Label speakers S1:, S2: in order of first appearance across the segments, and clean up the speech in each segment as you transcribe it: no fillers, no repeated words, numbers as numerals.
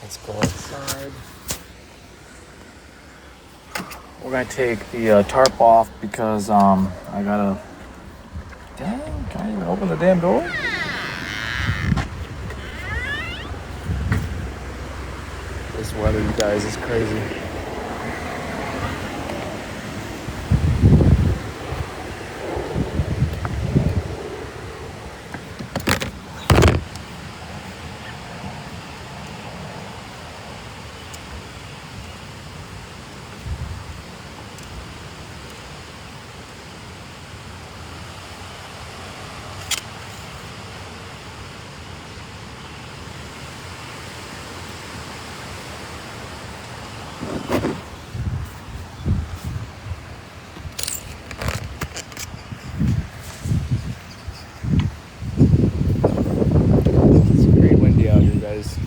S1: Let's go outside. We're gonna take the tarp off because I gotta. Dang, can I even open the damn door? This weather, you guys, is crazy. Guys.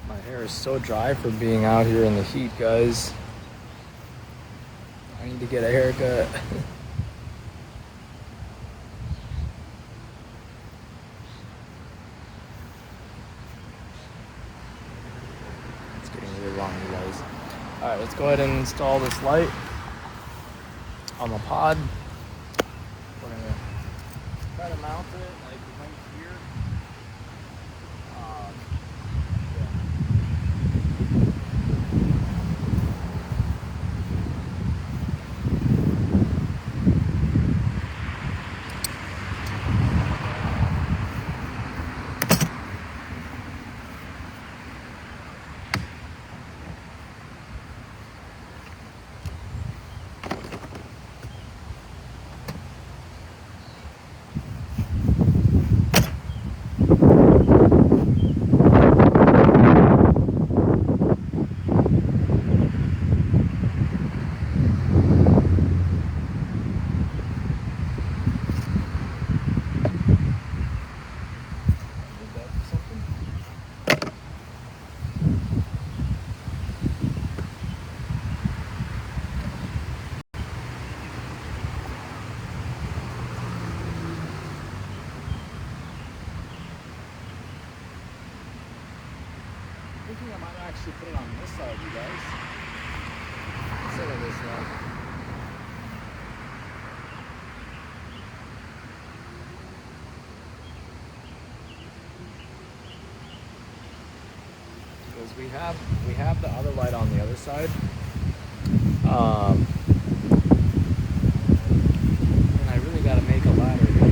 S1: My hair is so dry for being out here in the heat, guys. I need to get a haircut. It's getting really long, you guys. Alright, let's go ahead and install this light on the pod. We're gonna try to mount it like right here. thinking I might actually put it on this side, you guys. Instead of this side. Because we have the other light on the other side. And I really got to make a ladder here.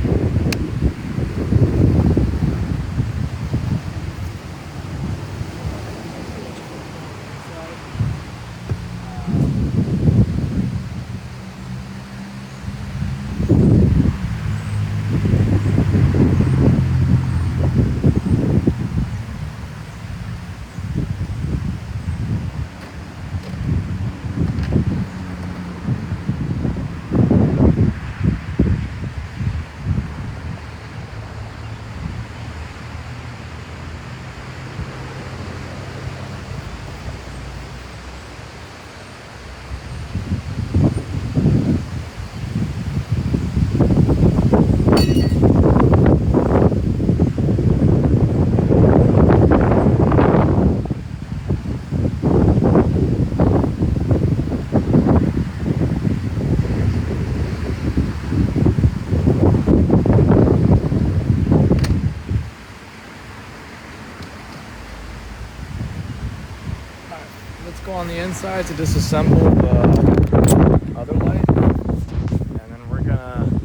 S1: Go on the inside to disassemble the other light, and then we're gonna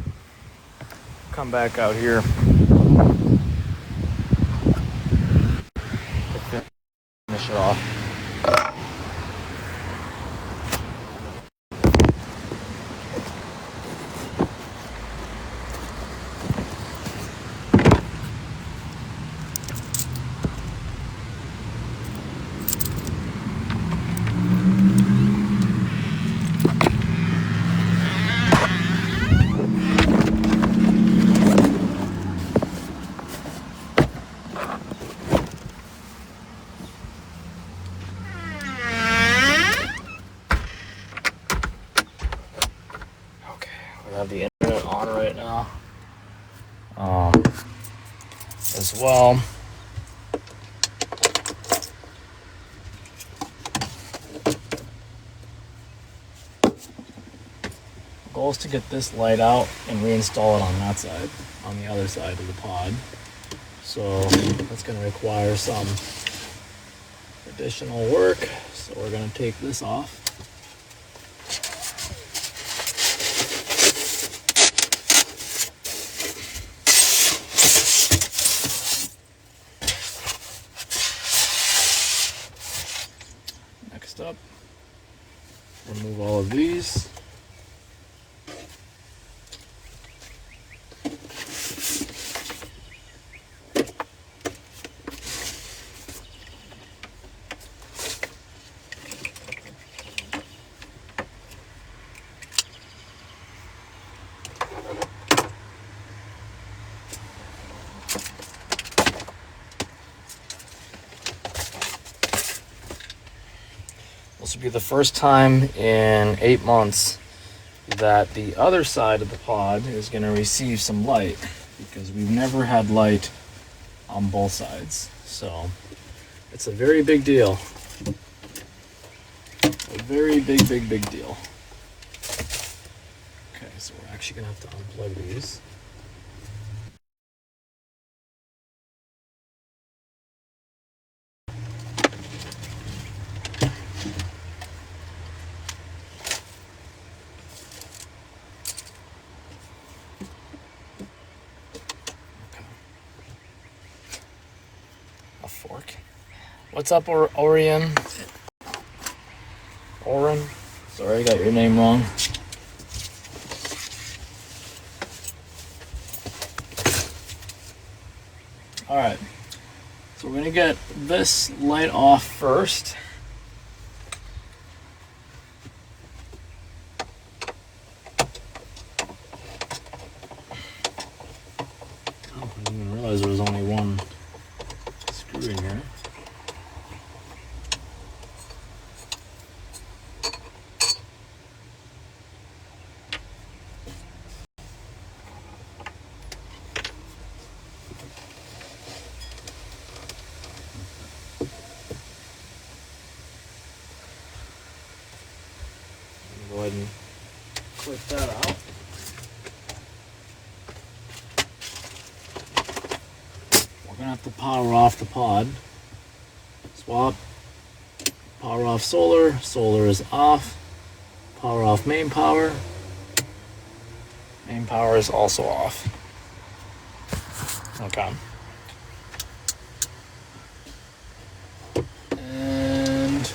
S1: come back out here to finish it off. We have the internet on right now as well. The goal is to get this light out and reinstall it on that side, on the other side of the pod. So that's going to require some additional work. So we're going to take this off. Next up, remove all of these. This will be the first time in 8 months that the other side of the pod is going to receive some light, because we've never had light on both sides. So it's a very big deal. A very big deal. Okay, so we're actually going to have to unplug these. Fork. What's up, Orion? Oren? Sorry, I got your name wrong. Alright, so we're going to get this light off first. Oh, I didn't even realize there was only one screw in here. ahead and clip that out. We're gonna have to power off the pod. Swap. Power off solar. Solar is off. Power off main power. Main power is also off. Okay. And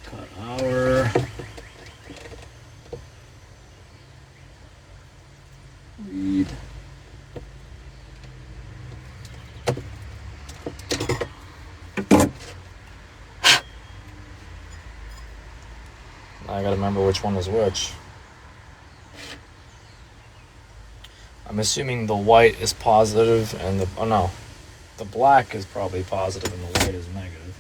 S1: cut our lead. Now I gotta remember which one is which. I'm assuming the white is positive and the, oh no, the black is probably positive and the white is negative.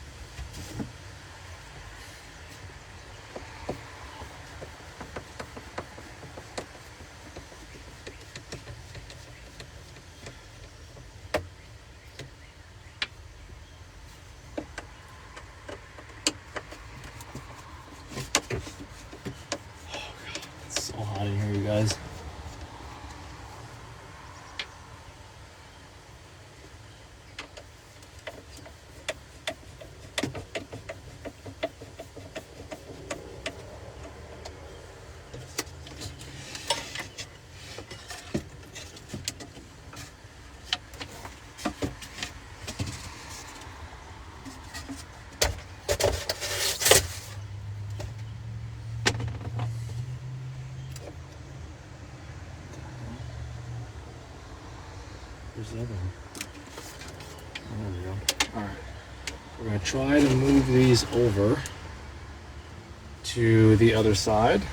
S1: Oh God, it's so hot in here, you guys. Where's the other one? Oh, there we go. Alright. We're going to try to move these over to the other side.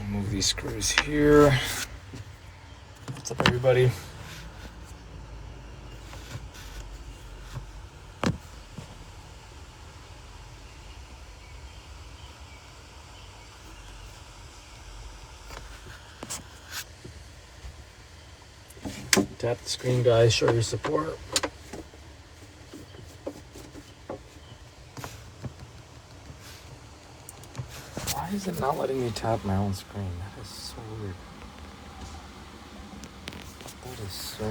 S1: Move these screws here. What's up, everybody? Tap the screen, guys. Show your support. Why is it not letting me tap my own screen? That is so weird. That is so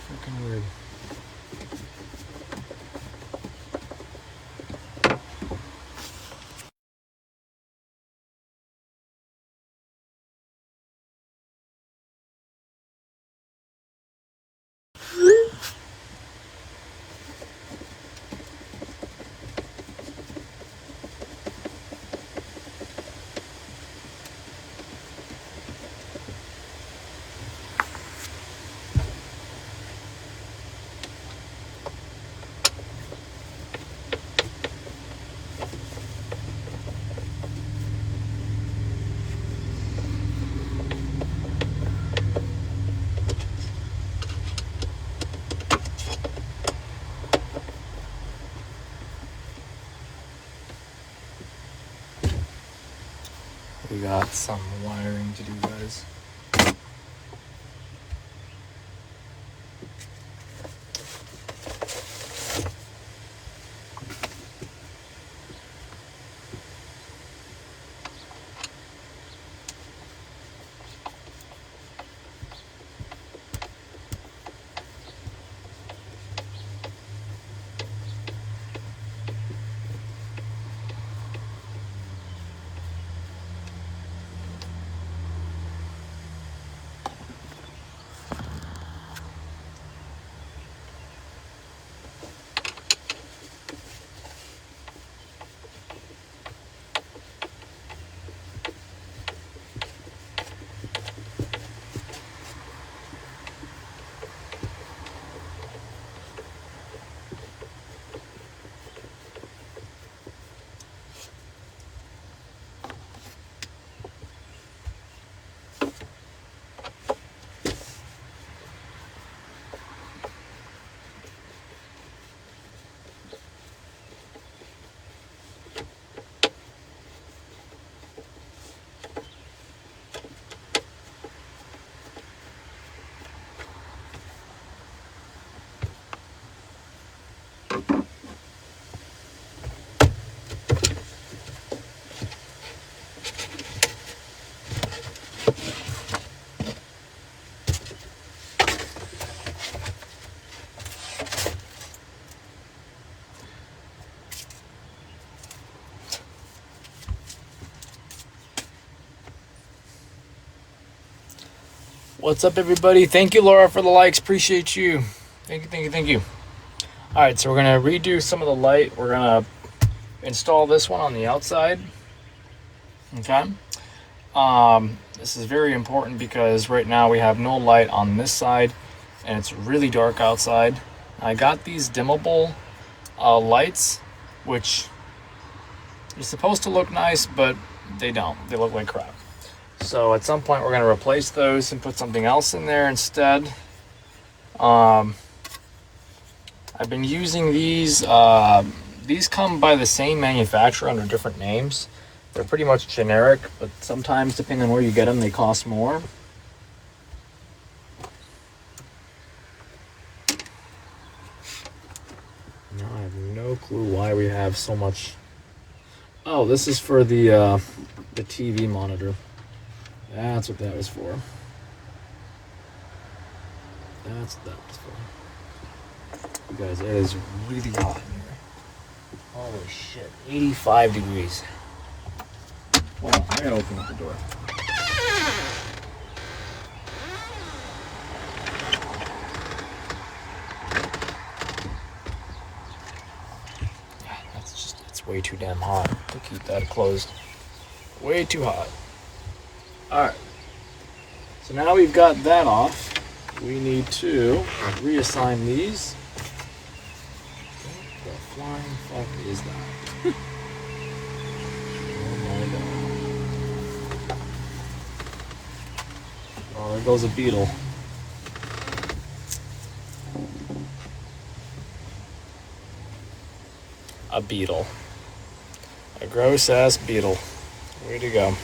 S1: freaking weird. We got some wiring to do, guys. What's up, everybody? Thank you, Laura, for the likes. Appreciate you. Thank you, thank you, thank you. All right, so we're gonna redo some of the light. We're gonna install this one on the outside. Okay. This is very important because right now we have no light on this side, and it's really dark outside. I got these dimmable lights, which are supposed to look nice, but they don't. They look like crap. So at some point we're going to replace those and put something else in there instead. I've been using these. These come by the same manufacturer under different names. They're pretty much generic, but sometimes depending on where you get them, they cost more. Now I have no clue why we have so much. Oh, this is for the TV monitor. That's what that was for. That's what that was for. You guys, it is really hot in here. Holy shit. 85 degrees. Hold on, I gotta open up the door. It's way too damn hot to keep that closed. Way too hot. Alright, so now we've got that off, we need to reassign these. What the flying fuck is that? Oh my god. Oh, there goes a beetle. A beetle. A gross ass beetle. Way to go.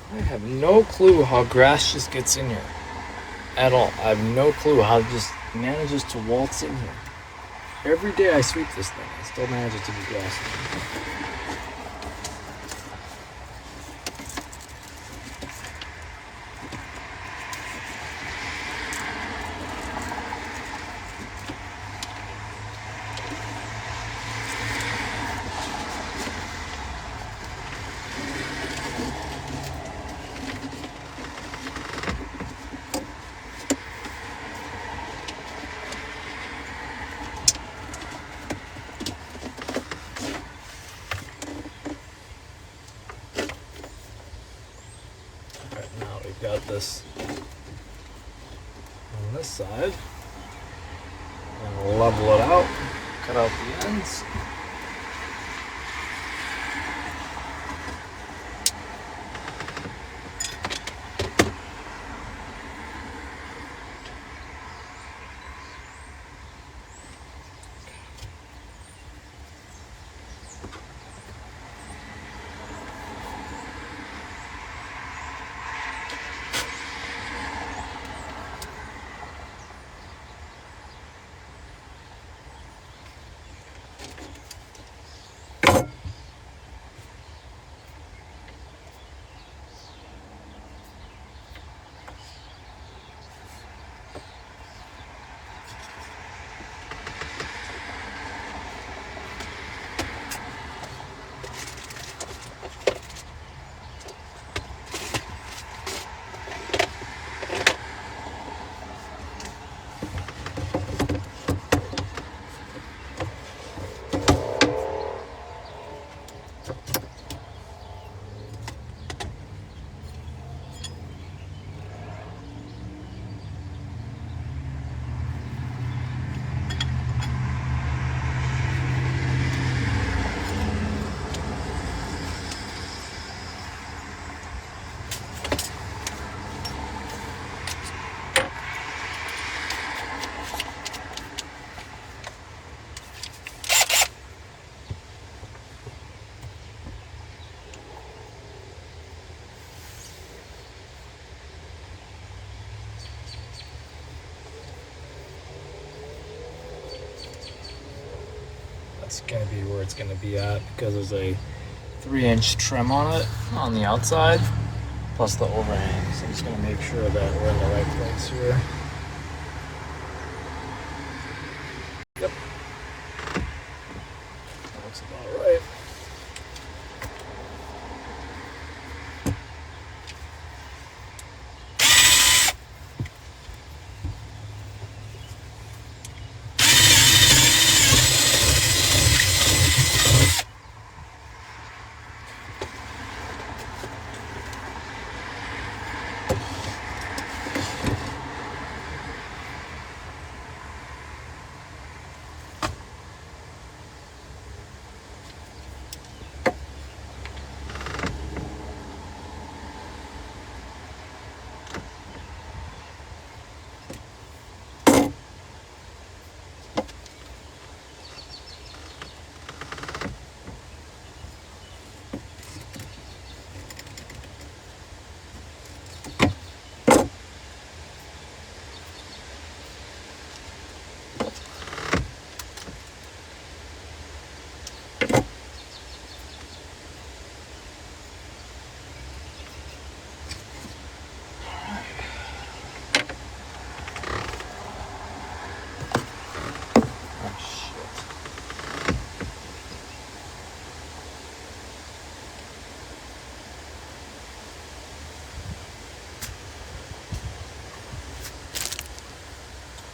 S1: I have no clue how grass just gets in here at all. I have no clue how it just manages to waltz in here. Every day I sweep this thing, it still manages to be grass in here. Got this on this side, and level it out, cut out the ends. That's going to be where it's going to be at because there's a 3-inch trim on it on the outside. plus the overhang. So I'm just gonna make sure that we're in the right place here. Yep. That looks about right.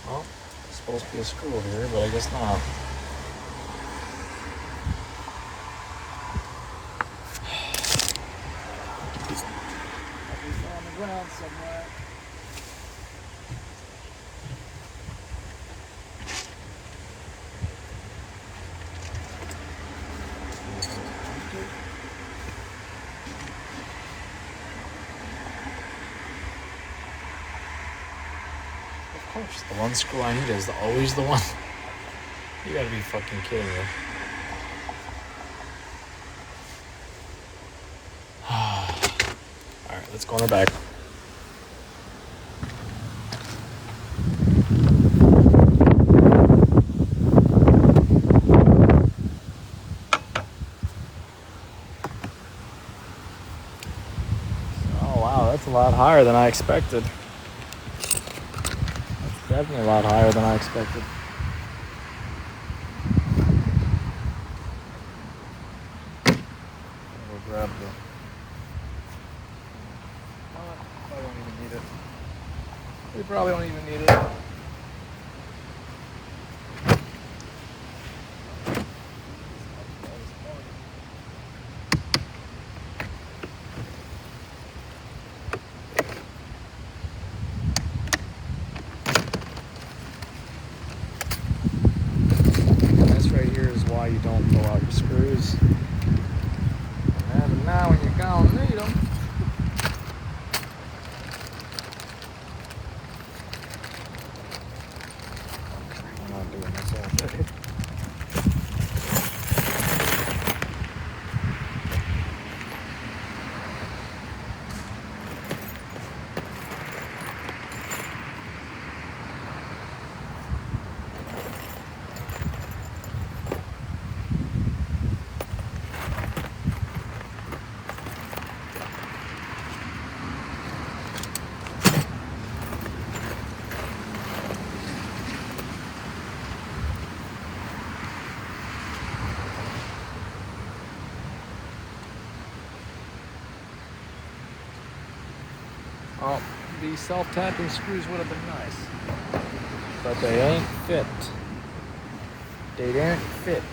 S1: Well, it's supposed to be a screw here, but I guess not. It's on the ground somewhere. Of course, the one screw I need is always the one. You gotta be fucking kidding me. Alright, let's go in the back. Oh wow, that's a lot higher than I expected. Definitely a lot higher than I expected. We'll grab the... I don't even need it. We probably don't even need it. Why you don't pull out your screws. And now when you're gonna need them. I'm not doing this all day. Oh, these self-tapping screws would have been nice, but they ain't fit. They ain't fit.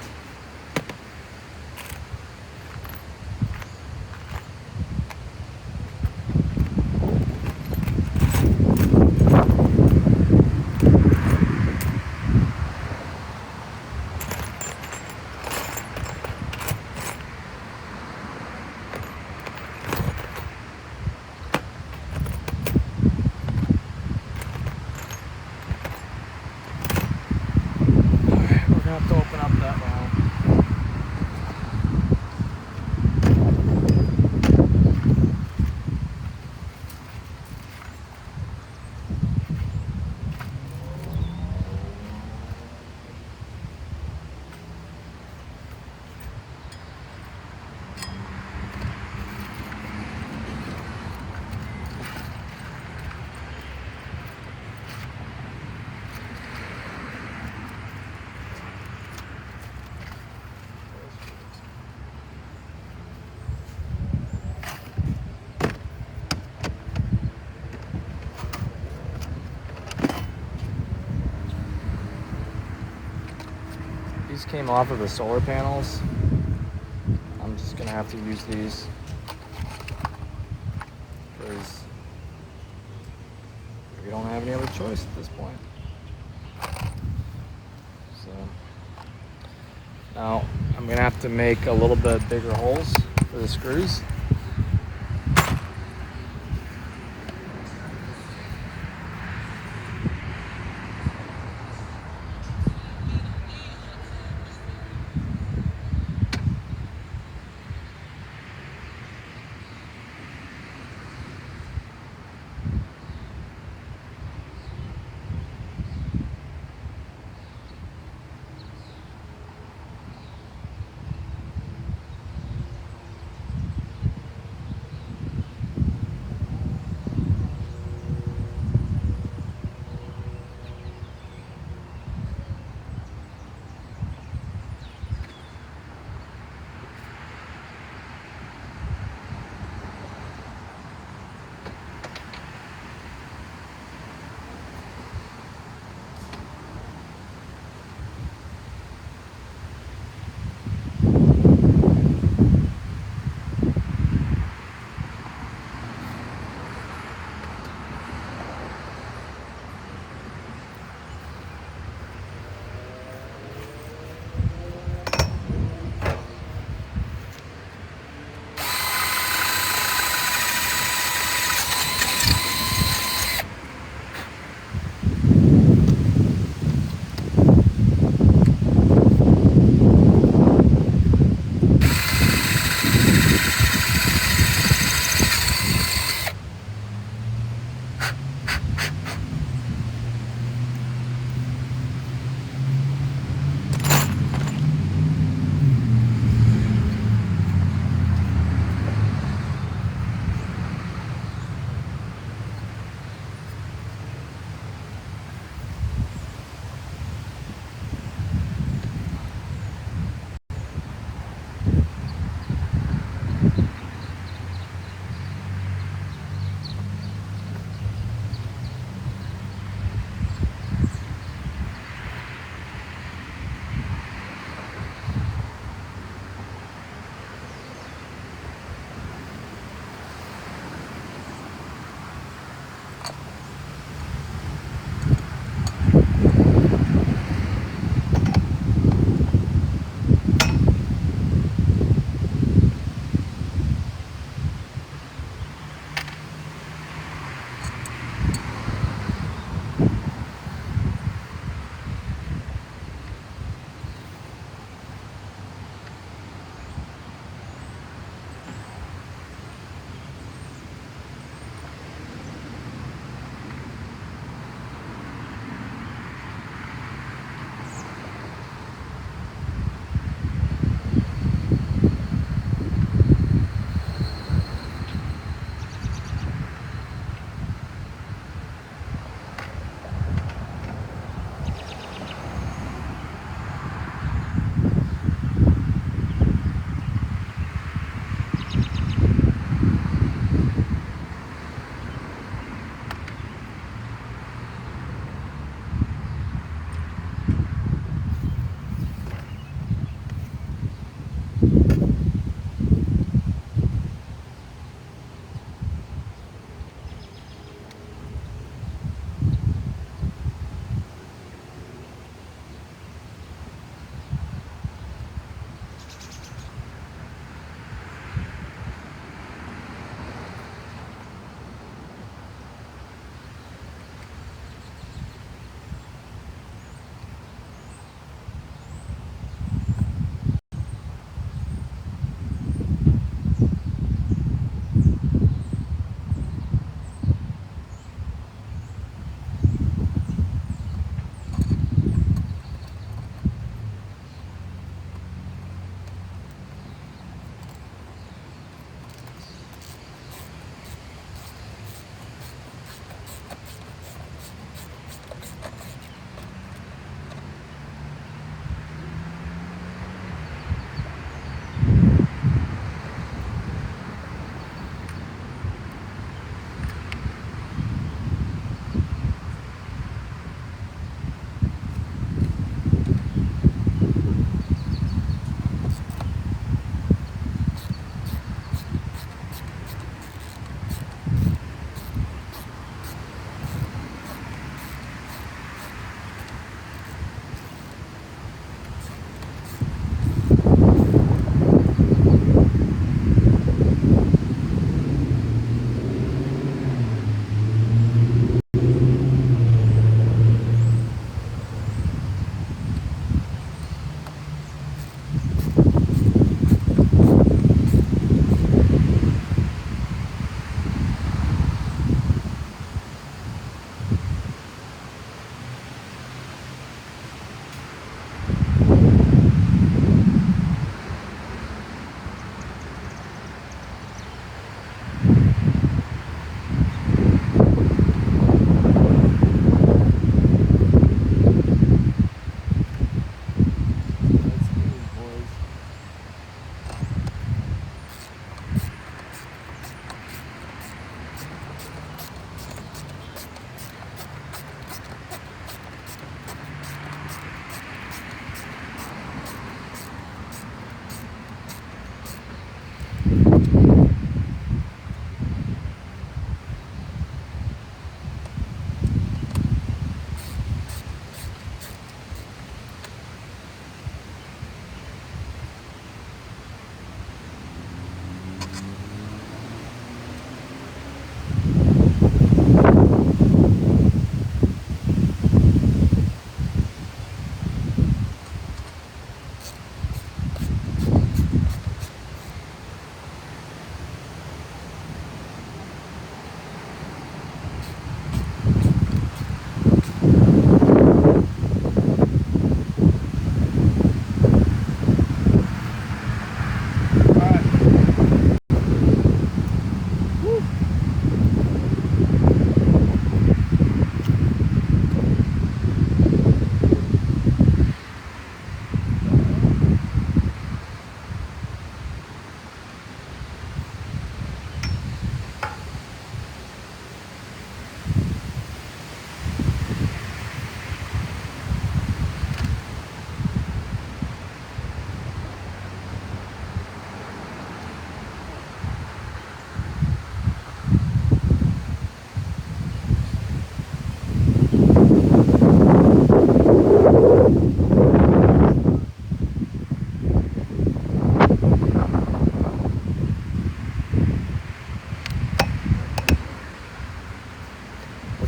S1: Have to open up that valve. came off of the solar panels. I'm just gonna have to use these because we don't have any other choice at this point. So now I'm gonna have to make a little bit bigger holes for the screws.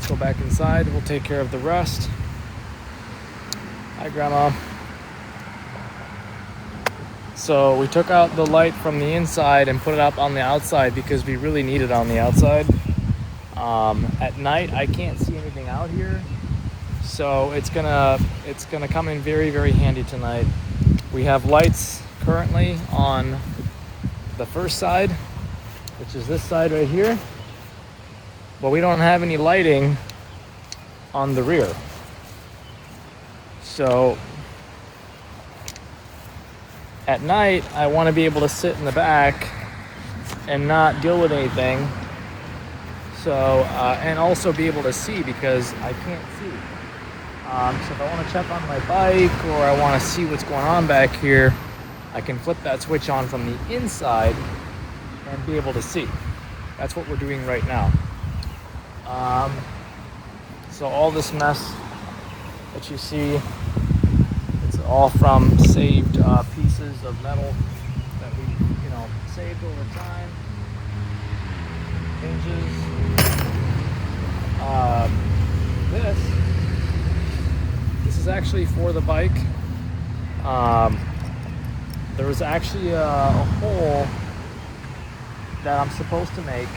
S1: let's go back inside. We'll take care of the rest. Hi, Grandma. So we took out the light from the inside and put it up on the outside because we really need it on the outside. At night, I can't see anything out here, so it's gonna come in very, very handy tonight. We have lights currently on the first side, which is this side right here, but we don't have any lighting on the rear. So at night, I want to be able to sit in the back and not deal with anything. So, and also be able to see because I can't see. So if I want to check on my bike or I want to see what's going on back here, I can flip that switch on from the inside and be able to see. That's what we're doing right now. So all this mess that you see, it's all from saved pieces of metal that we, saved over time. Hinges. This is actually for the bike. There was actually a hole that I'm supposed to make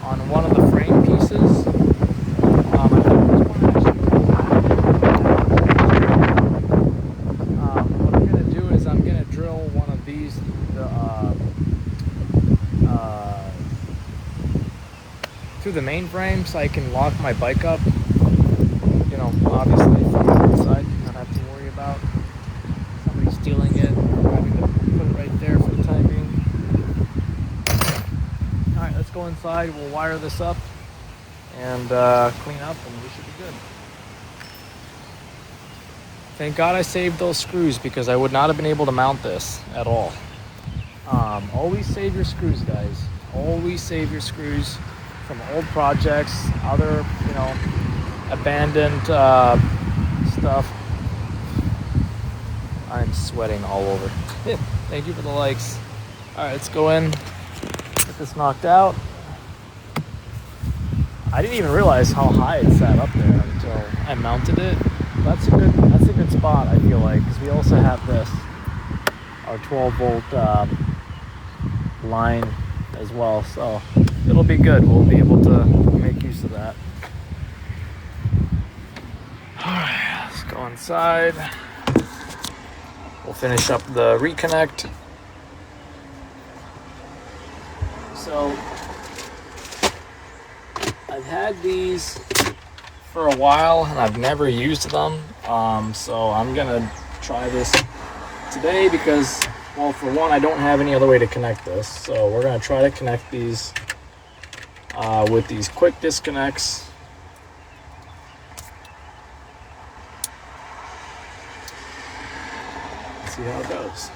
S1: on one of the frame pieces. I think this one actually, what I'm going to do is I'm going to drill one of these through the main frame so I can lock my bike up. Obviously from the inside, not have to worry about somebody stealing it or having to put it right there for the time being. Alright, let's go inside. We'll wire this up and clean up, and we should be good. Thank God I saved those screws because I would not have been able to mount this at all. Always save your screws, guys. Always save your screws from old projects, other, abandoned stuff. I'm sweating all over. Thank you for the likes. Alright, let's go in, get this knocked out. I didn't even realize how high it sat up there until I mounted it. That's a good spot, I feel like, because we also have this, our 12 volt line as well, so it'll be good. We'll be able to make use of that. Alright, let's go inside. We'll finish up the reconnect. So I've had these for a while and I've never used them, so I'm gonna try this today because, well, for one, I don't have any other way to connect this, so we're gonna try to connect these with these quick disconnects. See how it goes.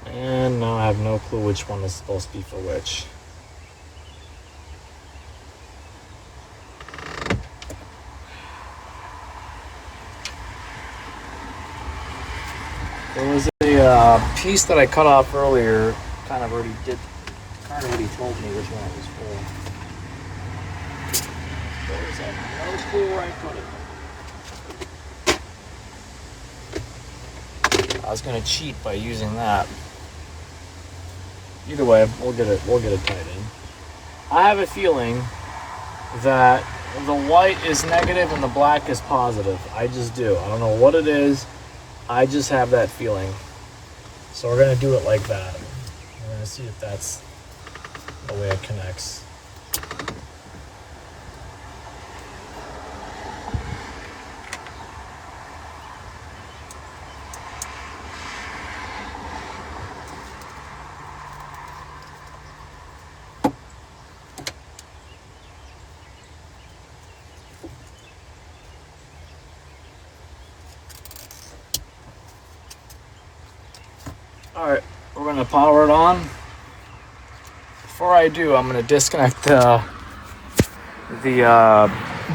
S1: And now I have no clue which one is supposed to be for which. There was a piece that I cut off earlier, kind of already told me which one it was for. There's no clue where I put it. I was gonna cheat by using that. Either way, we'll get it tight in. I have a feeling that the white is negative and the black is positive. I just do. I don't know what it is. I just have that feeling. So we're going to do it like that. We're going to see if that's the way it connects. Alright, we're going to power it on. Before I do, I'm going to disconnect the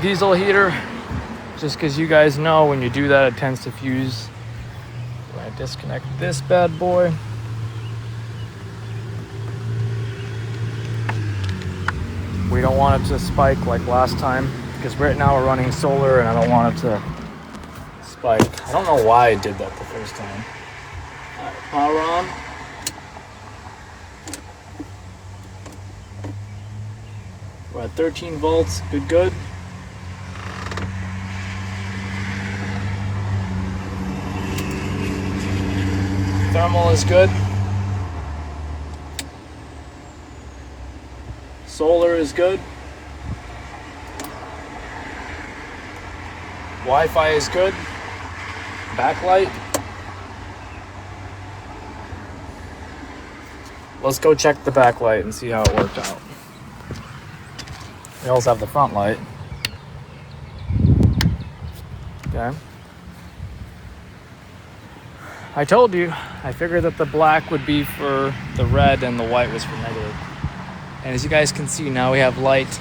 S1: diesel heater just because you guys know when you do that, it tends to fuse. When I disconnect this bad boy. We don't want it to spike like last time, because right now we're running solar and I don't want it to spike. I don't know why I did that the first time. All right, power on. We're at 13 volts, good. Thermal is good. Solar is good. Wi-Fi is good. Backlight. Let's go check the backlight and see how it worked out. We also have the front light. Okay. I told you, I figured that the black would be for the red and the white was for negative. And as you guys can see, now we have light.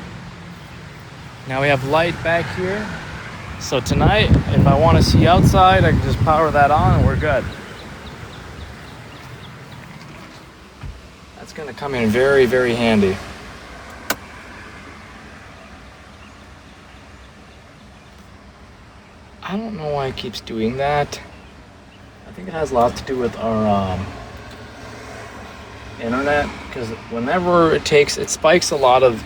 S1: Now we have light back here. So tonight, if I want to see outside, I can just power that on and we're good. That's going to come in very, very handy. I don't know why it keeps doing that. I think it has a lot to do with our internet, because whenever it spikes a lot of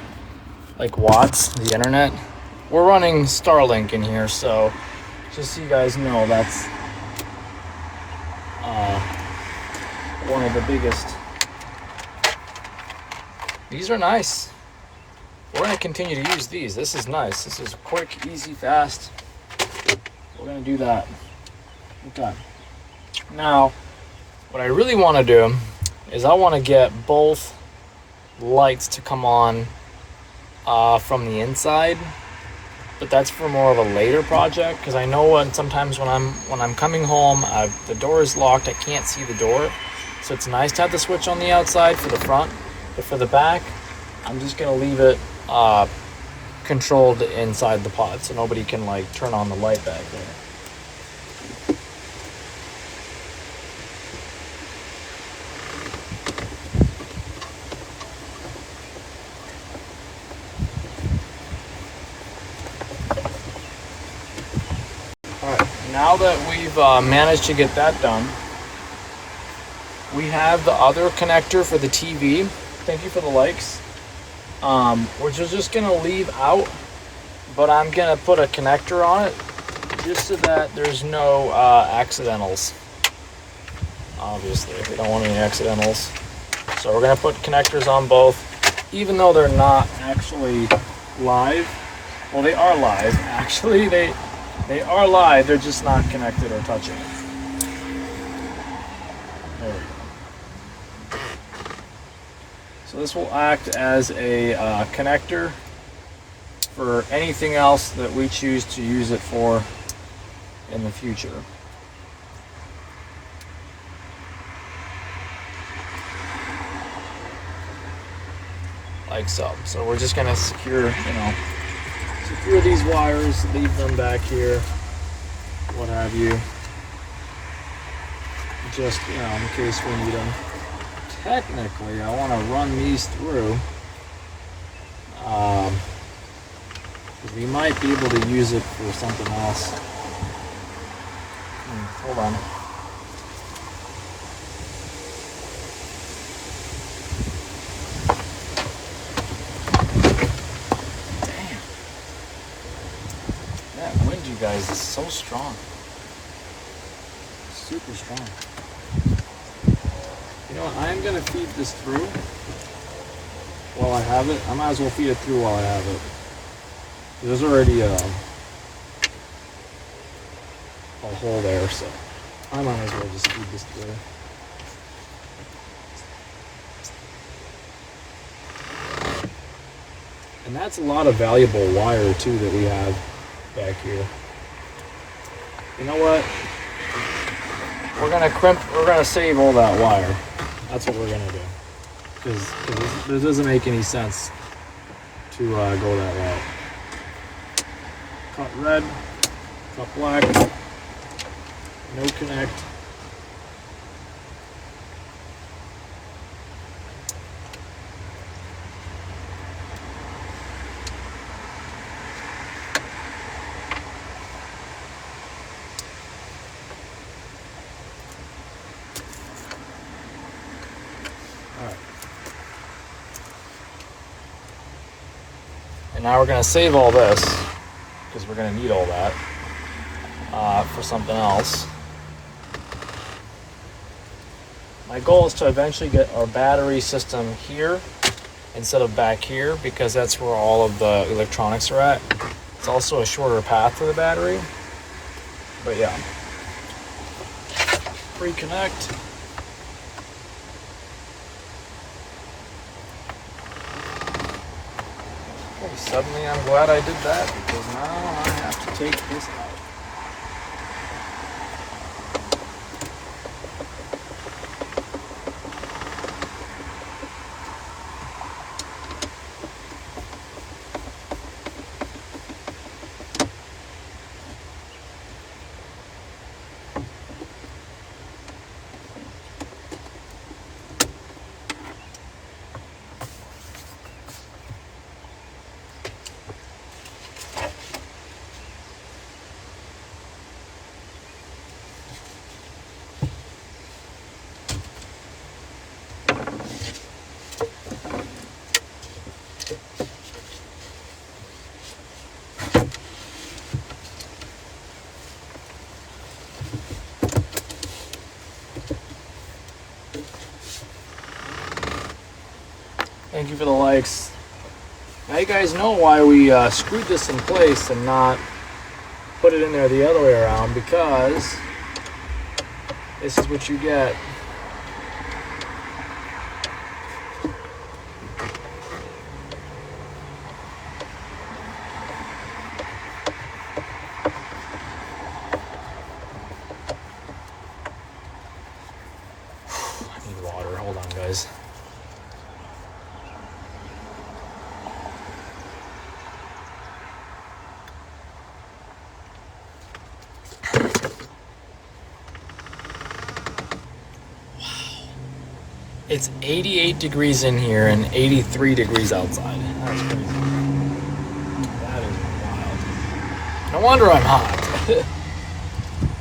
S1: like watts, the internet. We're running Starlink in here, so just so you guys know, that's one of the biggest. These are nice. We're going to continue to use these. This is nice. This is quick, easy, fast. We're going to do that. Okay. Now, what I really want to do is I want to get both lights to come on from the inside, but that's for more of a later project, because I know sometimes when I'm coming home, the door is locked, I can't see the door, so it's nice to have the switch on the outside for the front, but for the back, I'm just gonna leave it controlled inside the pod, so nobody can like turn on the light back there. Now that we've managed to get that done, we have the other connector for the TV. Thank you for the likes. Which we're just gonna leave out, but I'm gonna put a connector on it just so that there's no accidentals. Obviously, we don't want any accidentals. So we're gonna put connectors on both, even though they're not actually live. Well, they are live. Actually, they are live, they're just not connected or touching. There we go. So this will act as a connector for anything else that we choose to use it for in the future. Like so. So we're just gonna secure these wires, leave them back here, what have you, just in case we need them. Technically, I want to run these through, because we might be able to use it for something else. Hold on. Guys, it's so strong, super strong. You know what, I'm gonna feed this through while I have it. I might as well feed it through while I have it. There's already a hole there, so I might as well just feed this through. And that's a lot of valuable wire too that we have back here. You know what? We're gonna save all that wire. That's what we're gonna do. Because this doesn't make any sense to go that route. Cut red. Cut black. No connect. And now we're going to save all this, because we're going to need all that for something else. My goal is to eventually get our battery system here instead of back here, because that's where all of the electronics are at. It's also a shorter path to the battery. But yeah. Reconnect. Suddenly I'm glad I did that, because now I have to take this out. Thank you for the likes. Now you guys know why we screwed this in place and not put it in there the other way around, because this is what you get. I need water. Hold on, guys. It's 88 degrees in here and 83 degrees outside. That's crazy. That is wild. No wonder I'm hot.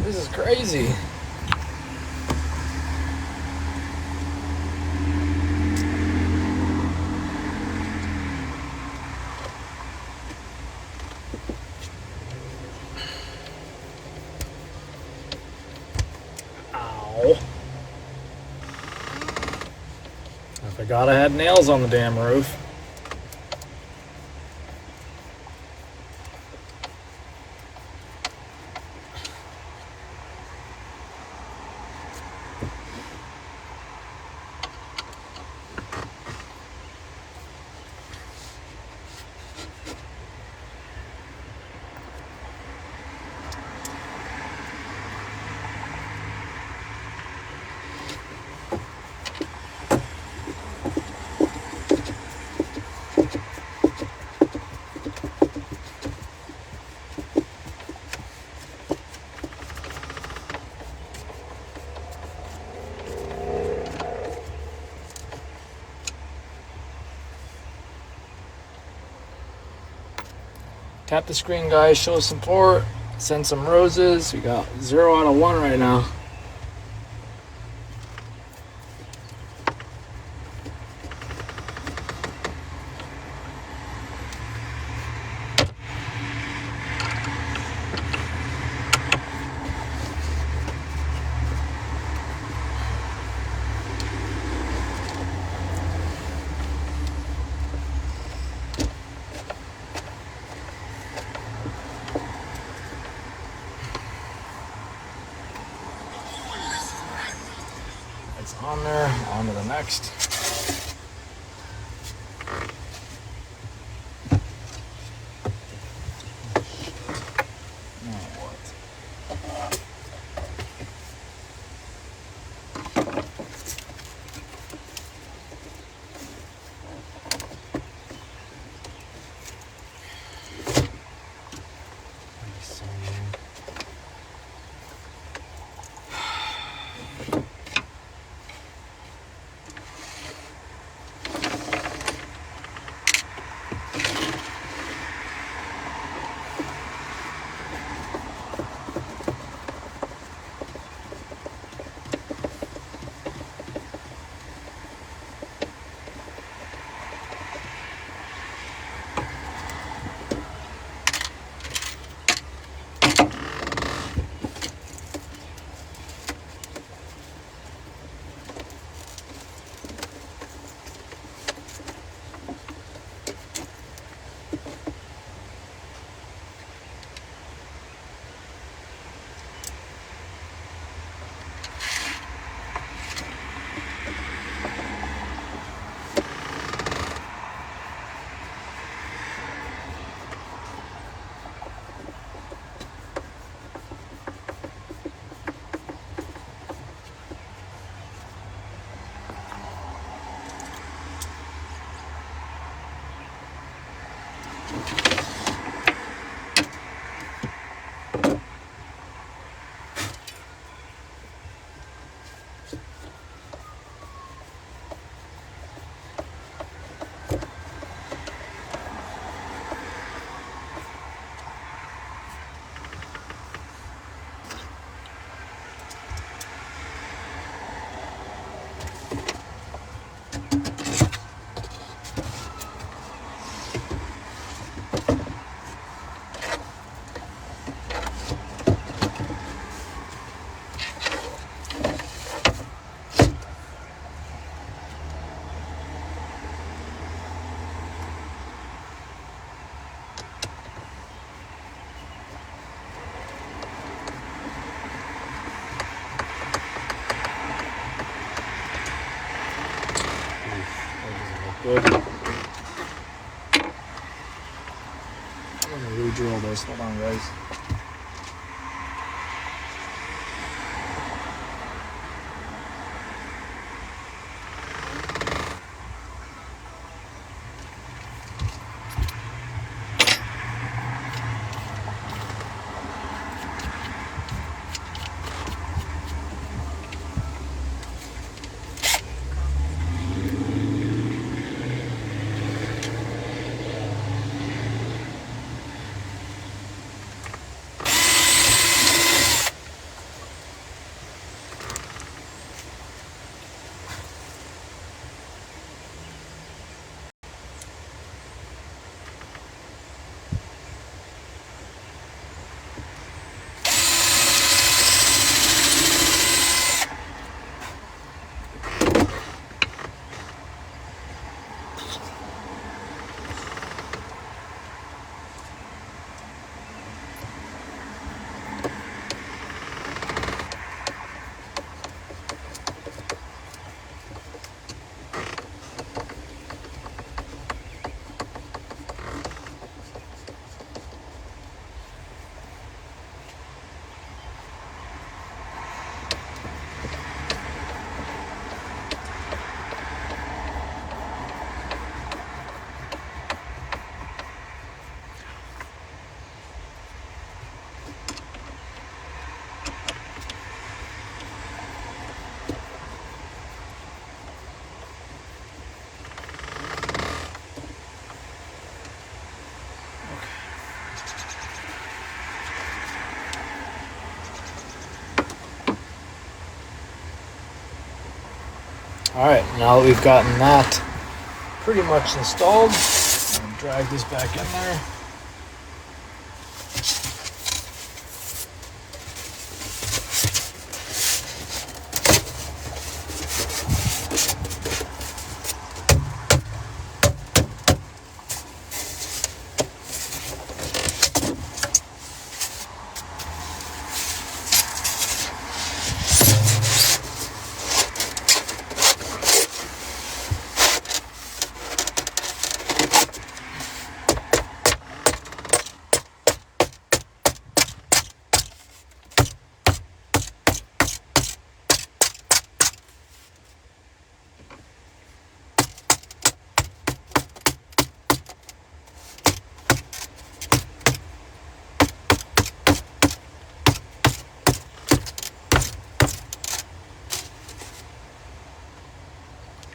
S1: This is crazy. Ow. I forgot I had nails on the damn roof. Tap the screen, guys. Show support. Send some roses. We got 0 out of 1 right now. On there, on to the next. Now what? Good. I'm gonna re-drill this. Hold on, guys. All right, now that we've gotten that pretty much installed, I'll drag this back in there.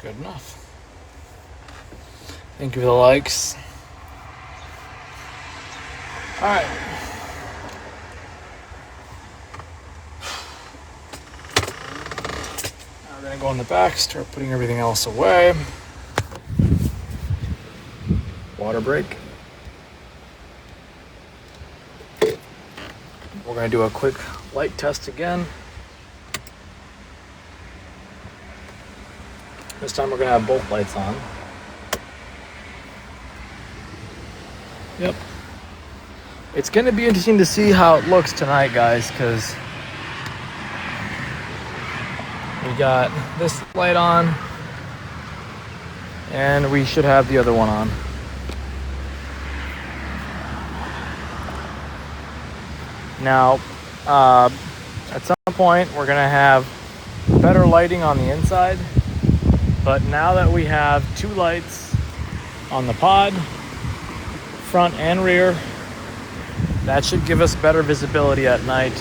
S1: Good enough. Thank you for the likes. All right. Now we're gonna go on the back, start putting everything else away. Water break. We're gonna do a quick light test again. This time we're gonna have both lights on. Yep. It's gonna be interesting to see how it looks tonight, guys, because we got this light on and we should have the other one on. Now, at some point we're gonna have better lighting on the inside. But now that we have two lights on the pod, front and rear. That should give us better visibility at night.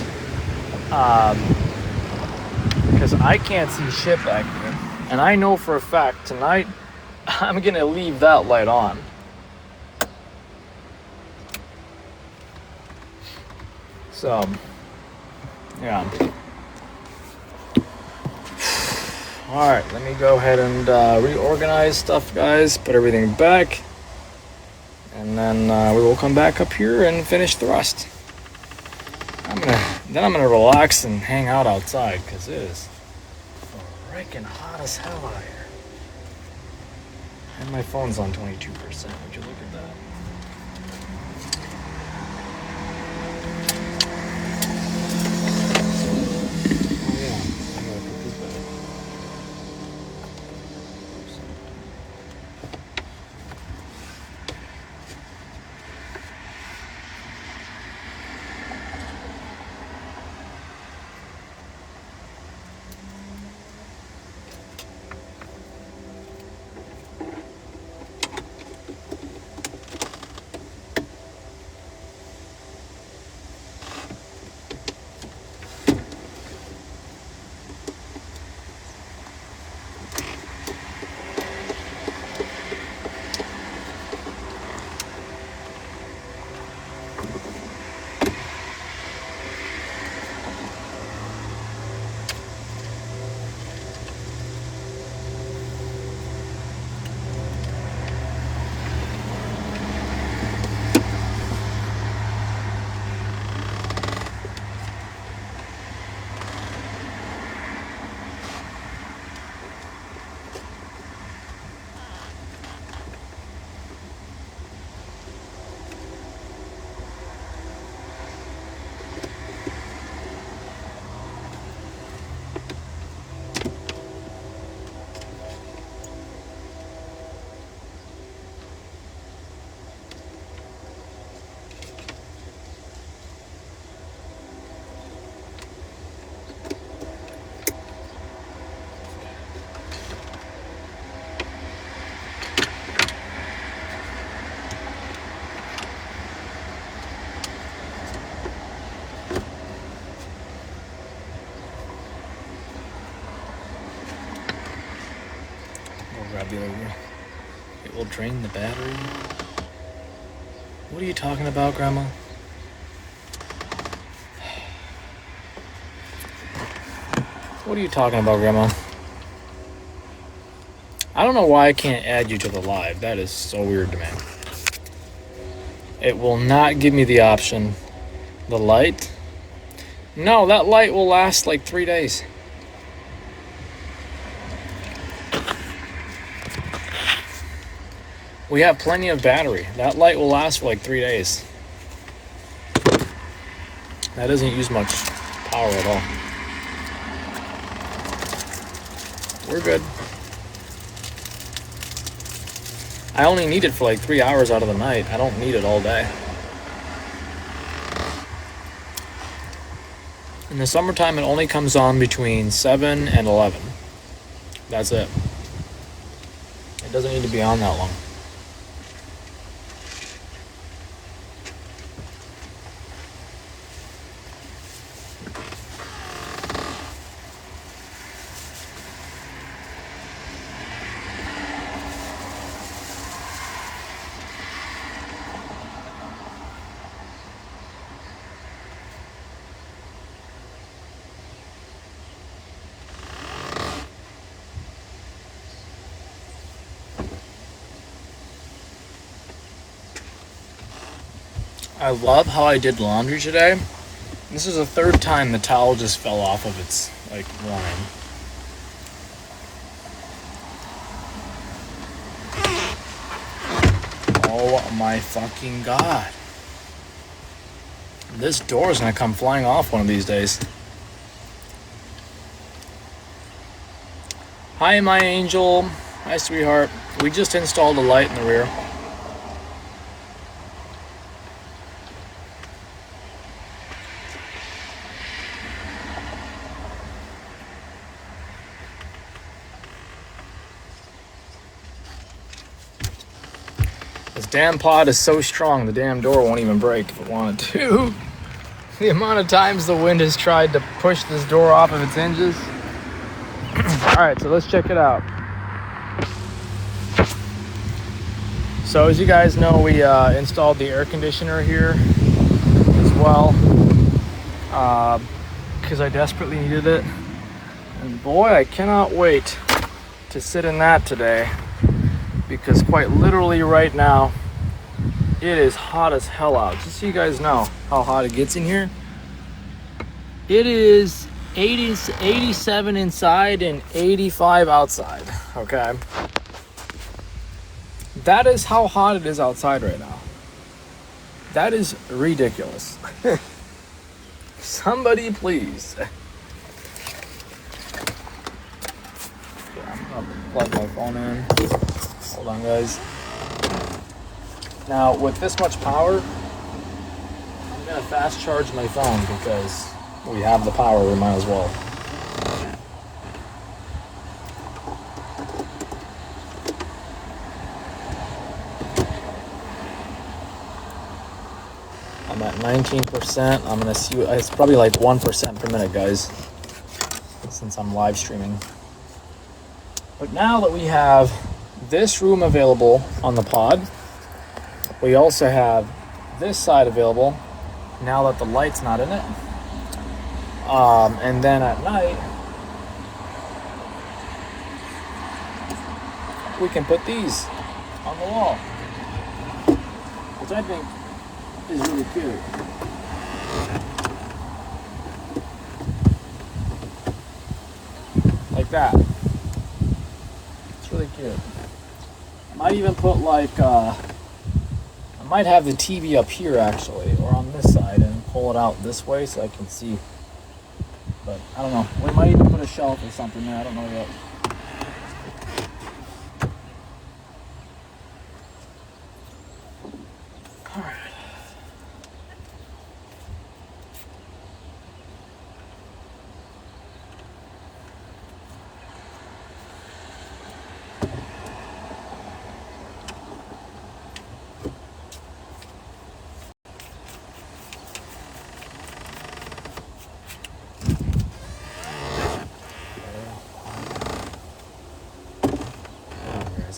S1: Because I can't see shit back here. And I know for a fact tonight I'm gonna leave that light on. So, yeah. Alright, let me go ahead and reorganize stuff, guys. Put everything back. And then we will come back up here and finish the rest. I'm gonna relax and hang out outside because it is freaking hot as hell out here. And my phone's on 22%. Would you look at that? Oh yeah, I gotta put this back. It will drain the battery. What are you talking about, Grandma? What are you talking about, Grandma? I don't know why I can't add you to the live. That is so weird to me. It will not give me the option. The light? No, that light will last like 3 days. We have plenty of battery. That light will last for like 3 days. That doesn't use much power at all. We're good. I only need it for like 3 hours out of the night. I don't need it all day. In the summertime, it only comes on between 7 and 11. That's it. It doesn't need to be on that long. I love how I did laundry today. This is the third time the towel just fell off of its line. Oh my fucking god. This door is gonna come flying off one of these days. Hi, my angel. Hi, sweetheart. We just installed a light in the rear. This damn pod is so strong, the damn door won't even break if it wanted to. The amount of times the wind has tried to push this door off of its hinges. Alright, so let's check it out. So as you guys know, we installed the air conditioner here as well. Because I desperately needed it. And boy, I cannot wait to sit in that today. Because quite literally right now, it is hot as hell out. Just so you guys know how hot it gets in here. It is 87 inside and 85 outside, okay? That is how hot it is outside right now. That is ridiculous. Somebody please. Okay, I'm gonna plug my phone in. Hold on, guys. Now, with this much power, I'm gonna fast charge my phone because we have the power, we might as well. I'm at 19%. I'm gonna see, it's probably like 1% per minute, guys, since I'm live streaming. But now that we have this room available on the pod, we also have this side available now that the light's not in it. And then at night, we can put these on the wall, which I think is really cute. Like that. It's really cute. I might even put like, I might have the TV up here actually, or on this side, and pull it out this way so I can see. But I don't know. We might even put a shelf or something there. I don't know yet. All right.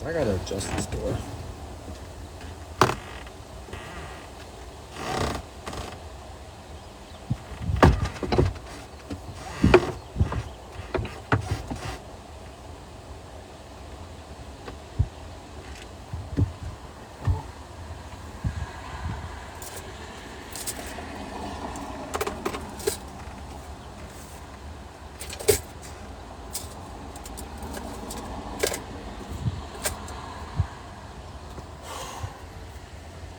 S1: I gotta adjust this door.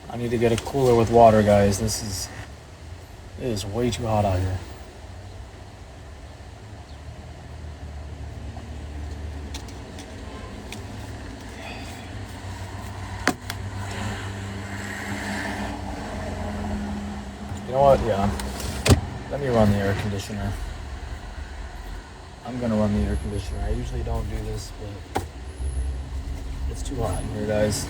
S1: I need to get a cooler with water, guys. It is way too hot out here. You know what? Yeah. Let me run the air conditioner. I'm gonna run the air conditioner. I usually don't do this, but it's too hot in here, guys.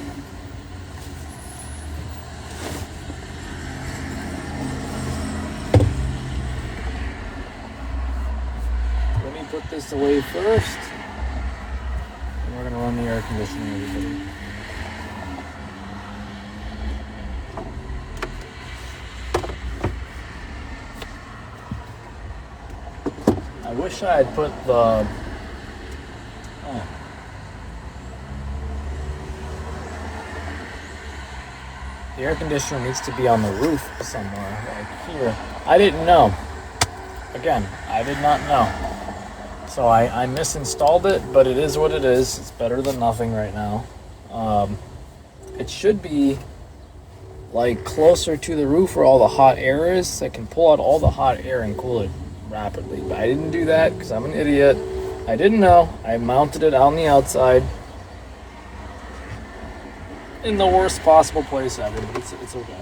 S1: Put this away first, and we're gonna run the air conditioner, everybody. I wish I had put the air conditioner needs to be on the roof somewhere, like here. I didn't know. Again, I did not know. So I misinstalled it, but it is what it is. It's better than nothing right now. It should be like closer to the roof where all the hot air is. So I can pull out all the hot air and cool it rapidly. But I didn't do that because I'm an idiot. I didn't know. I mounted it on the outside in the worst possible place ever. It's okay.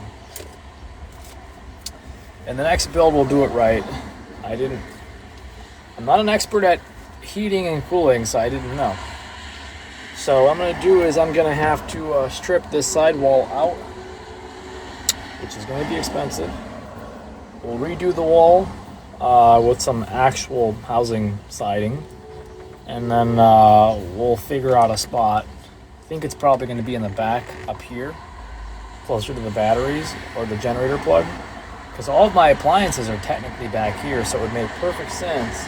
S1: And the next build will do it right. I'm not an expert at heating and cooling, so I didn't know. So what I'm going to do is I'm going to have to strip this sidewall out, which is going to be expensive. We'll redo the wall with some actual housing siding, and then we'll figure out a spot. I think it's probably going to be in the back up here, closer to the batteries or the generator plug, because all of my appliances are technically back here, so it would make perfect sense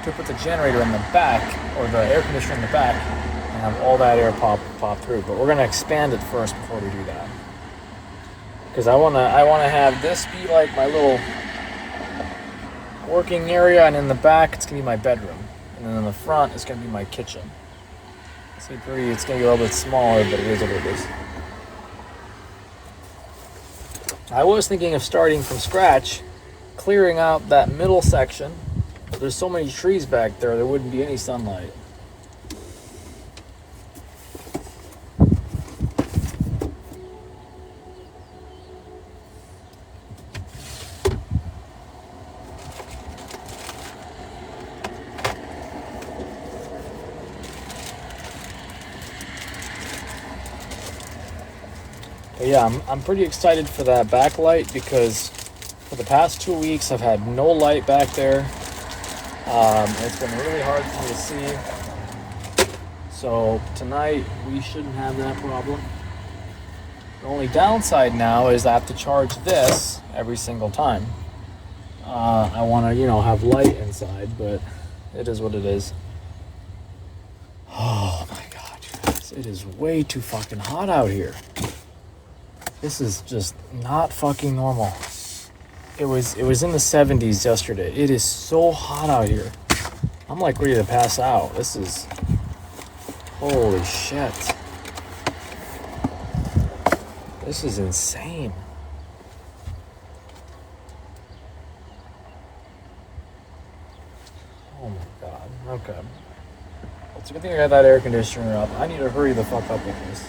S1: to put the generator in the back or the air conditioner in the back and have all that air pop through. But we're going to expand it first before we do that, because I want to have this be like my little working area, and in the back it's going to be my bedroom, and then in the front it's going to be my kitchen. It's going to be a little bit smaller, but it is what it is. I was thinking of starting from scratch, clearing out that middle section, but there's so many trees back there wouldn't be any sunlight. But yeah, I'm pretty excited for that backlight, because for the past 2 weeks I've had no light back there. It's been really hard for me to see. So tonight we shouldn't have that problem. The only downside now is I have to charge this every single time. I want to, have light inside, but it is what it is. Oh my god, guys, it is way too fucking hot out here. This is just not fucking normal. It was in the 70s yesterday. It is so hot out here. I'm like ready to pass out. This is, holy shit. This is insane. Oh my god. Okay. It's a good thing I got that air conditioner up. I need to hurry the fuck up with this.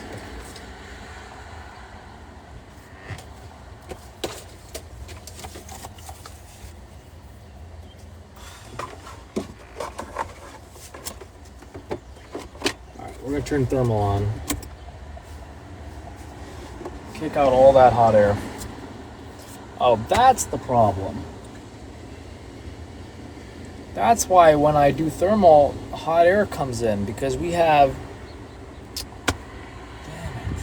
S1: We're going to turn thermal on. Kick out all that hot air. Oh, that's the problem. That's why when I do thermal, hot air comes in, because we have... Damn it.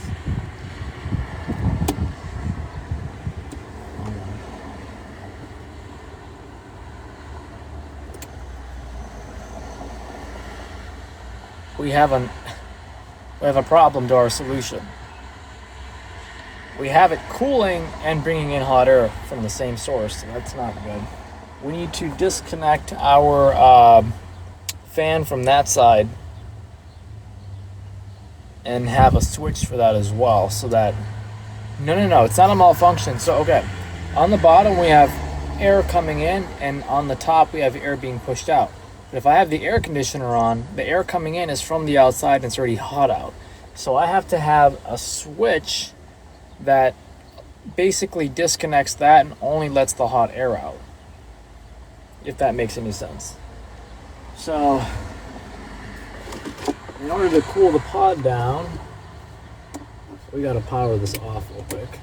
S1: We have a problem to our solution. We have it cooling and bringing in hot air from the same source, so that's not good. We need to disconnect our fan from that side and have a switch for that as well, so that... No, it's not a malfunction. So, okay, on the bottom we have air coming in, and on the top we have air being pushed out. But if I have the air conditioner on, the air coming in is from the outside and it's already hot out. So I have to have a switch that basically disconnects that and only lets the hot air out, if that makes any sense. So in order to cool the pod down, we got to power this off real quick.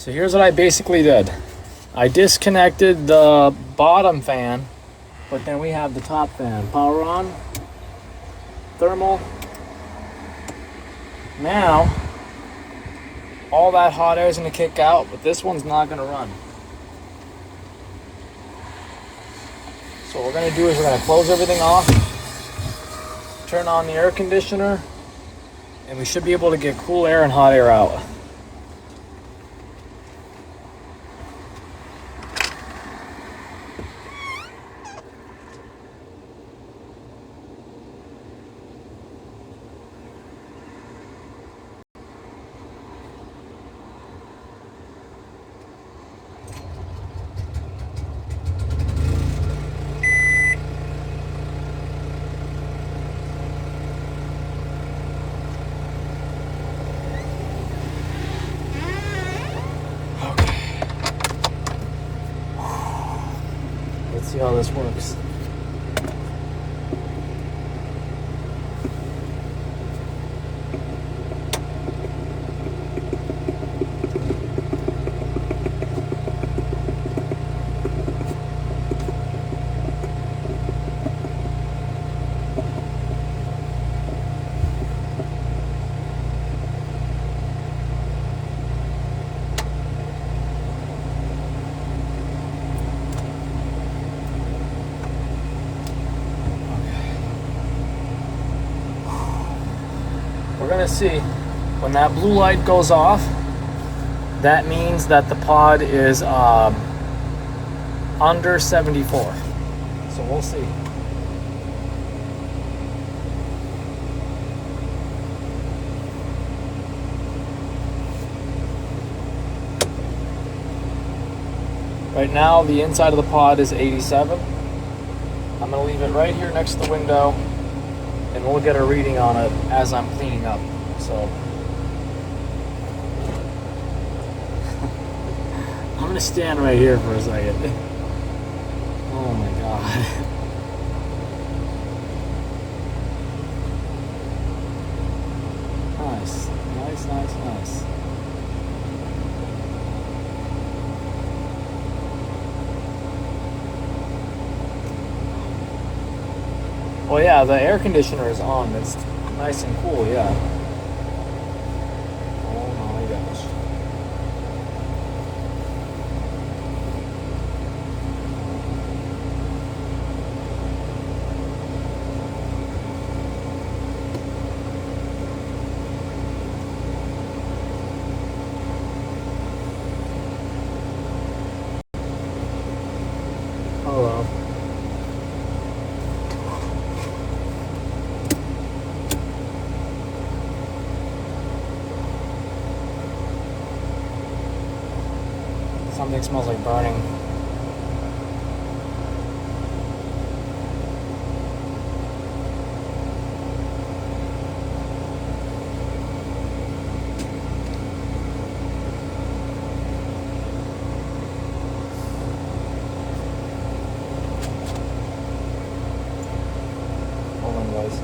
S1: So here's what I basically did. I disconnected the bottom fan, but then we have the top fan. Power on, thermal. Now, all that hot air is going to kick out, but this one's not going to run. So what we're going to do is we're going to close everything off, turn on the air conditioner, and we should be able to get cool air and hot air out. Let's see how this works. We're gonna see when that blue light goes off, that means that the pod is under 74. So we'll see. Right now the inside of the pod is 87. I'm gonna leave it right here next to the window, and we'll get a reading on it as I'm cleaning up. So I'm gonna stand right here for a second. Oh my god. Nice, nice, nice, nice. Well, yeah, the air conditioner is on. It's nice and cool, yeah. Oh my gosh. Hello. Something smells like burning. Hold on, guys.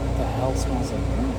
S1: What the hell smells like burning?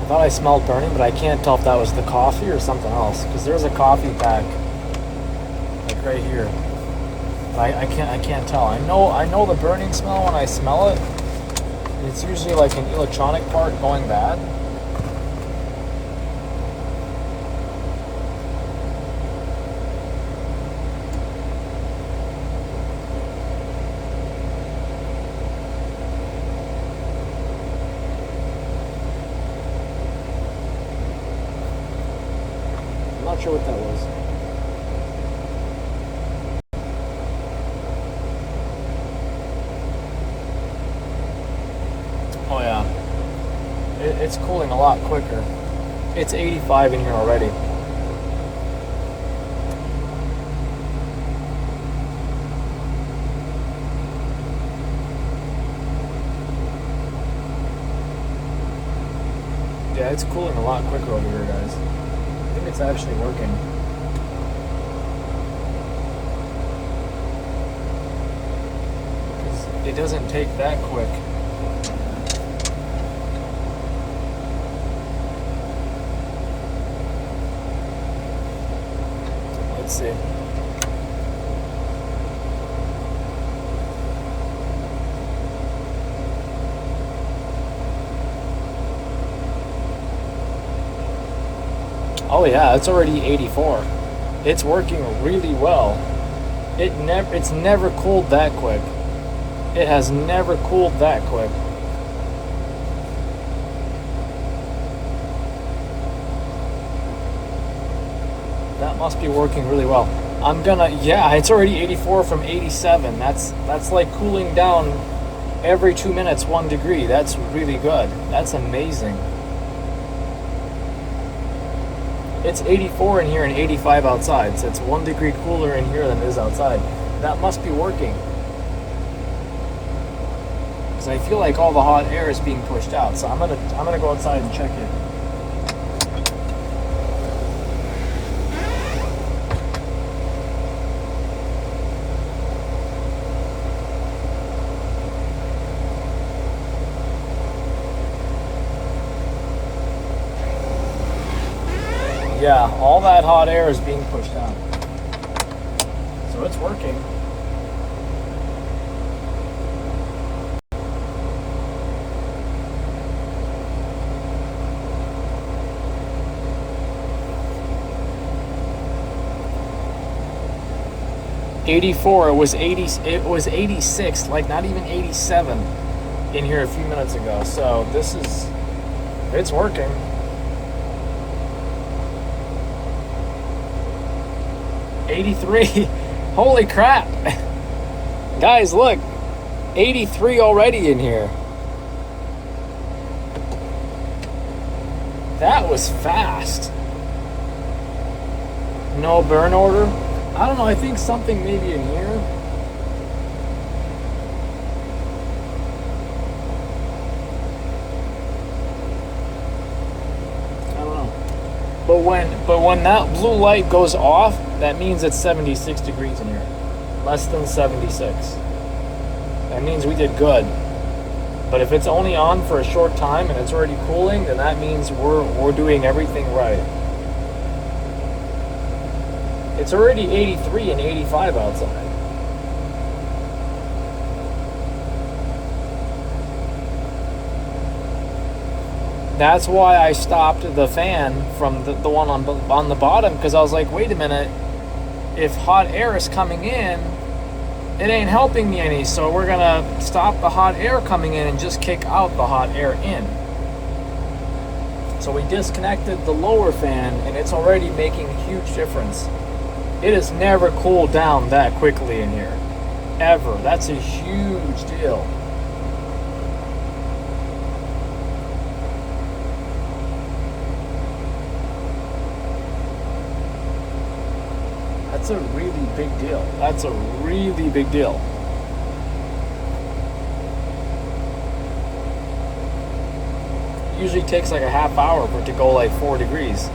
S1: thought I smelled burning, but I can't tell if that was the coffee or something else. Because there's a coffee pack, like right here. But I can't tell. I know the burning smell when I smell it. It's usually like an electronic part going bad. I'm not sure what that was. Oh yeah, it's cooling a lot quicker. It's 85 in here already. Yeah, it's cooling a lot quicker over here, guys. I think it's actually working. Because it doesn't take that quick. Let's see. Oh yeah, it's already 84. It's working really well. It's never cooled that quick. It has never cooled that quick. That must be working really well. Yeah, it's already 84 from 87. That's like cooling down every 2 minutes 1 degree. That's really good. That's amazing. It's 84 in here and 85 outside, so it's 1 degree cooler in here than it is outside. That must be working. Because I feel like all the hot air is being pushed out, so I'm gonna go outside and check it. Yeah, all that hot air is being pushed out. So it's working. '84. It was 80. It was 86. Like not even 87 in here a few minutes ago. So it's working. '83. Holy crap. Guys, look. 83 already in here. That was fast. No burn order. I don't know. I think something maybe in here. I don't know. But when that blue light goes off, that means it's 76 degrees in here. Less than 76. That means we did good. But if it's only on for a short time and it's already cooling, then that means we're doing everything right. It's already 83 and 85 outside. That's why I stopped the fan from the one on the bottom, because I was like, wait a minute, if hot air is coming in, it ain't helping me any, so we're gonna stop the hot air coming in and just kick out the hot air in. So we disconnected the lower fan, and it's already making a huge difference. It has never cooled down that quickly in here, ever. That's a huge deal. That's a really big deal. That's a really big deal. It usually takes like a half hour for it to go like 4 degrees.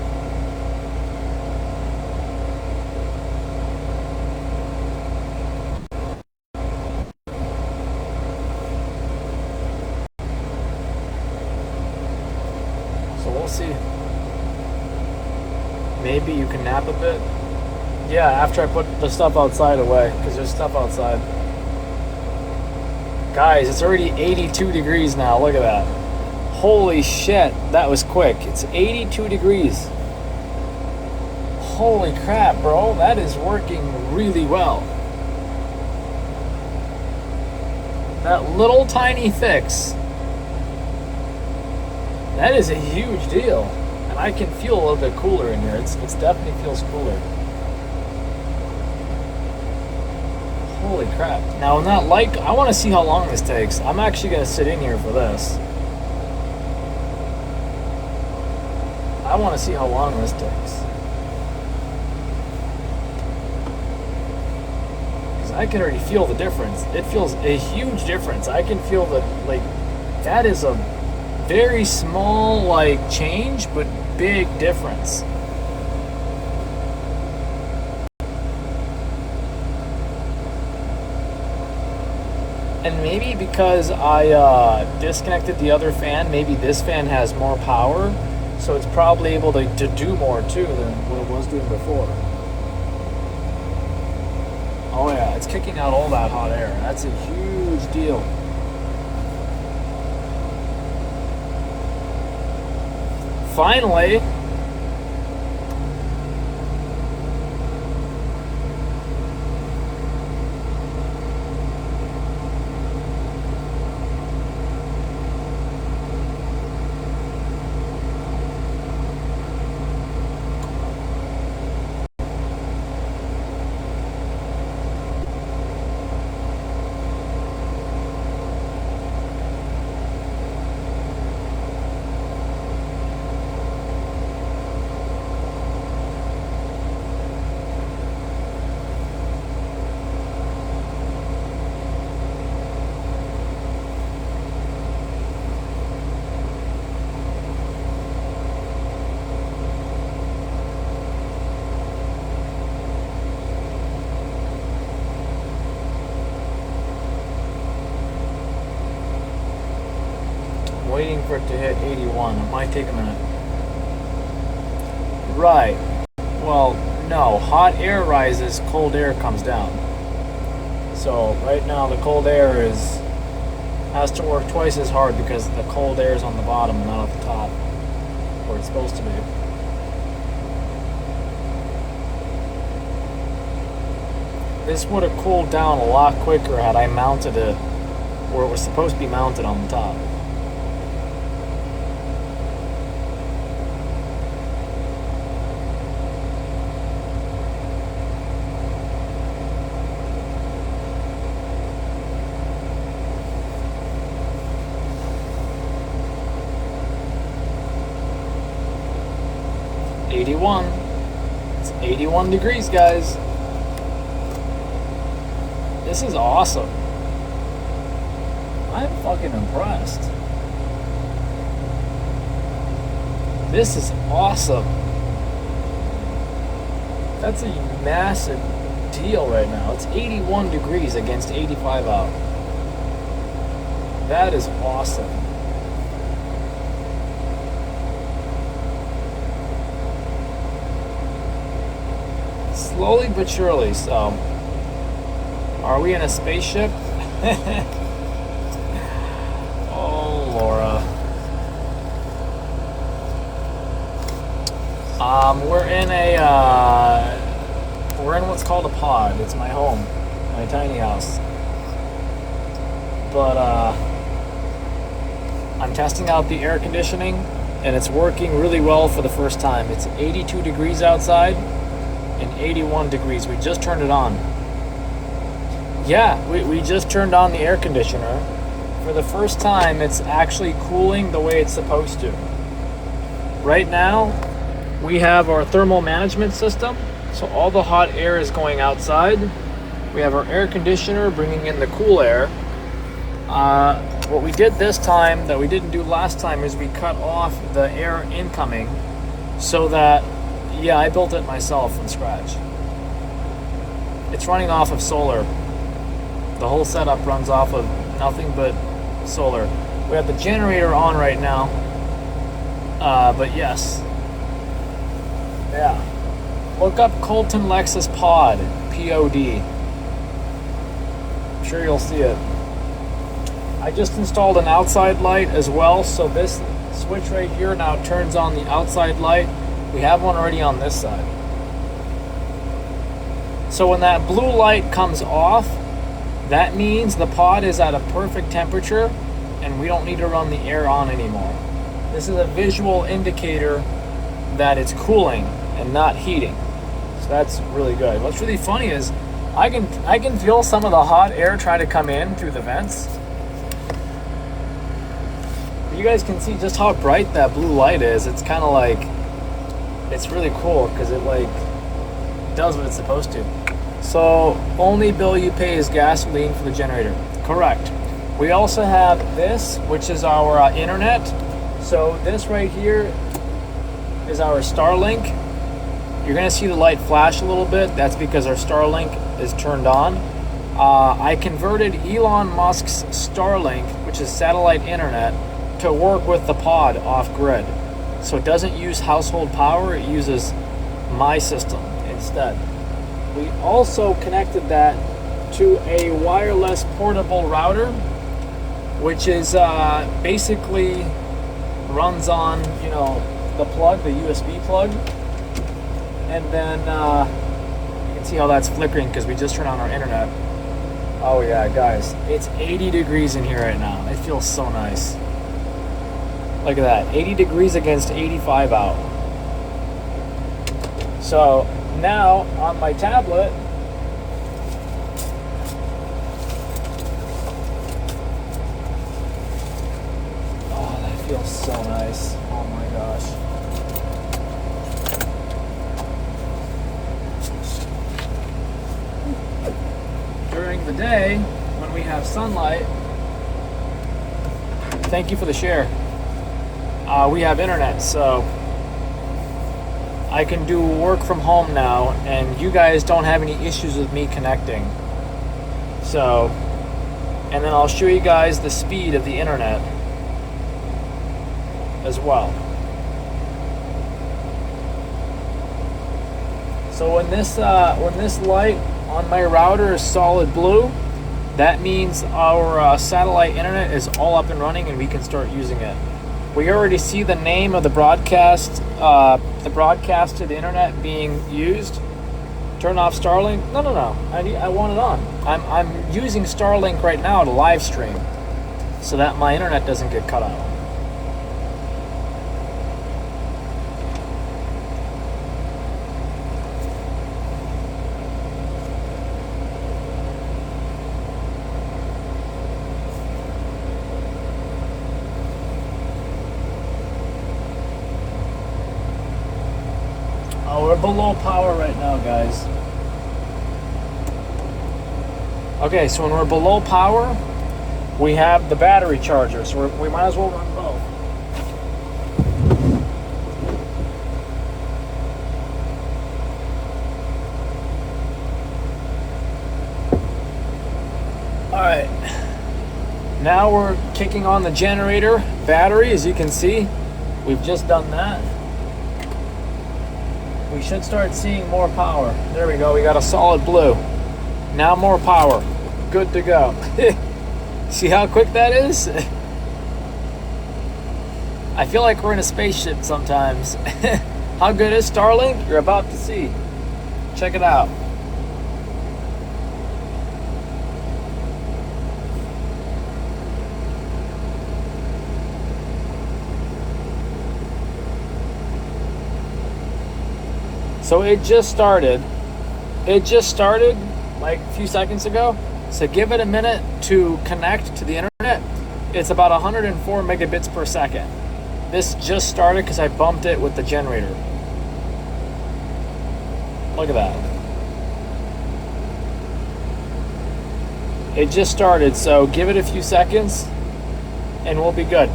S1: So we'll see. Maybe you can nap a bit. Yeah, after I put the stuff outside away, because there's stuff outside. Guys, it's already 82 degrees now. Look at that. Holy shit, that was quick. It's 82 degrees. Holy crap, bro. That is working really well. That little tiny fix. That is a huge deal. And I can feel a little bit cooler in here. It's definitely feels cooler. Holy crap. Now in that light, I want to see how long this takes. I'm actually going to sit in here for this. I want to see how long this takes. Because I can already feel the difference. It feels a huge difference. I can feel that, like, that is a very small, like, change, but big difference. And maybe because I disconnected the other fan, maybe this fan has more power, so it's probably able to do more too than what it was doing before. Oh yeah, it's kicking out all that hot air. That's a huge deal. Finally. Waiting for it to hit 81. It might take a minute. Right. Well, no. Hot air rises, cold air comes down. So right now the cold air has to work twice as hard because the cold air is on the bottom, not at the top, where it's supposed to be. This would have cooled down a lot quicker had I mounted it where it was supposed to be mounted on the top. It's 81 degrees, guys. This is awesome. I'm fucking impressed. This is awesome. That's a massive deal right now. It's 81 degrees against 85 out. That is awesome. Slowly but surely, so are we in a spaceship? Oh, Laura. We're in what's called a pod. It's my home, my tiny house. But I'm testing out the air conditioning, and it's working really well for the first time. It's 82 degrees outside. And 81 degrees. We just turned it on. Yeah, we just turned on the air conditioner. For the first time, it's actually cooling the way it's supposed to. Right now, we have our thermal management system. So all the hot air is going outside. We have our air conditioner bringing in the cool air. What we did this time that we didn't do last time is we cut off the air incoming so that, yeah, I built it myself from scratch. It's running off of solar. The whole setup runs off of nothing but solar. We have the generator on right now. But yes. Yeah. Look up Colton Lexus Pod. P-O-D. I'm sure you'll see it. I just installed an outside light as well, so this switch right here now turns on the outside light. We have one already on this side. So when that blue light comes off, that means the pod is at a perfect temperature and we don't need to run the air on anymore. This is a visual indicator that it's cooling and not heating. So that's really good. What's really funny is I can feel some of the hot air try to come in through the vents. You guys can see just how bright that blue light is. It's kind of like, it's really cool because it like does what it's supposed to. So only bill you pay is gasoline for the generator. Correct. We also have this, which is our internet. So this right here is our Starlink. You're gonna see the light flash a little bit. That's because our Starlink is turned on. I converted Elon Musk's Starlink, which is satellite internet, to work with the pod off grid. So it doesn't use household power, it uses my system instead. We also connected that to a wireless portable router, which is basically runs on, you know, the plug, the USB plug. And then you can see how that's flickering because we just turned on our internet. Oh yeah, guys, it's 80 degrees in here right now. It feels so nice. Look at that, 80 degrees against 85 out. So now on my tablet, oh, that feels so nice. Oh my gosh. During the day, when we have sunlight, thank you for the share. We have internet, so I can do work from home now, and you guys don't have any issues with me connecting. So, and then I'll show you guys the speed of the internet as well. So when this light on my router is solid blue, that means our satellite internet is all up and running and we can start using it. We already see the name of the broadcast to the internet being used. Turn off Starlink. No. I want it on. I'm using Starlink right now to live stream so that my internet doesn't get cut out. Oh, we're below power right now, guys. Okay, so when we're below power, we have the battery charger, so we might as well run both. Alright, now we're kicking on the generator battery, as you can see. We've just done that. We should start seeing more power. There we go, we got a solid blue. Now more power. Good to go. See how quick that is? I feel like we're in a spaceship sometimes. How good is Starlink? You're about to see. Check it out. So it just started. It just started like a few seconds ago. So give it a minute to connect to the internet. It's about 104 megabits per second. This just started because I bumped it with the generator. Look at that. It just started, so give it a few seconds and we'll be good.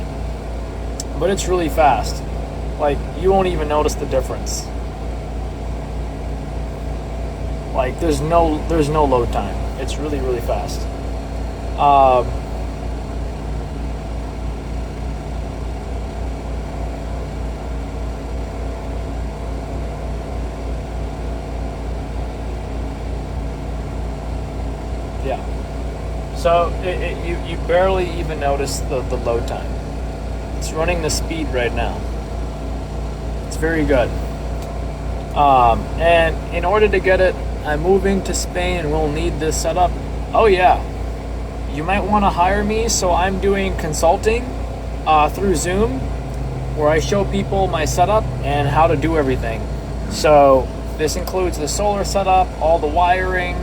S1: But it's really fast. Like, you won't even notice the difference. Like, there's no load time. It's really, really fast. Yeah. So you barely even notice the load time. It's running the speed right now. It's very good. And in order to get it, I'm moving to Spain and we'll need this setup. Oh yeah. You might want to hire me, so I'm doing consulting through Zoom, where I show people my setup and how to do everything. So this includes the solar setup, all the wiring,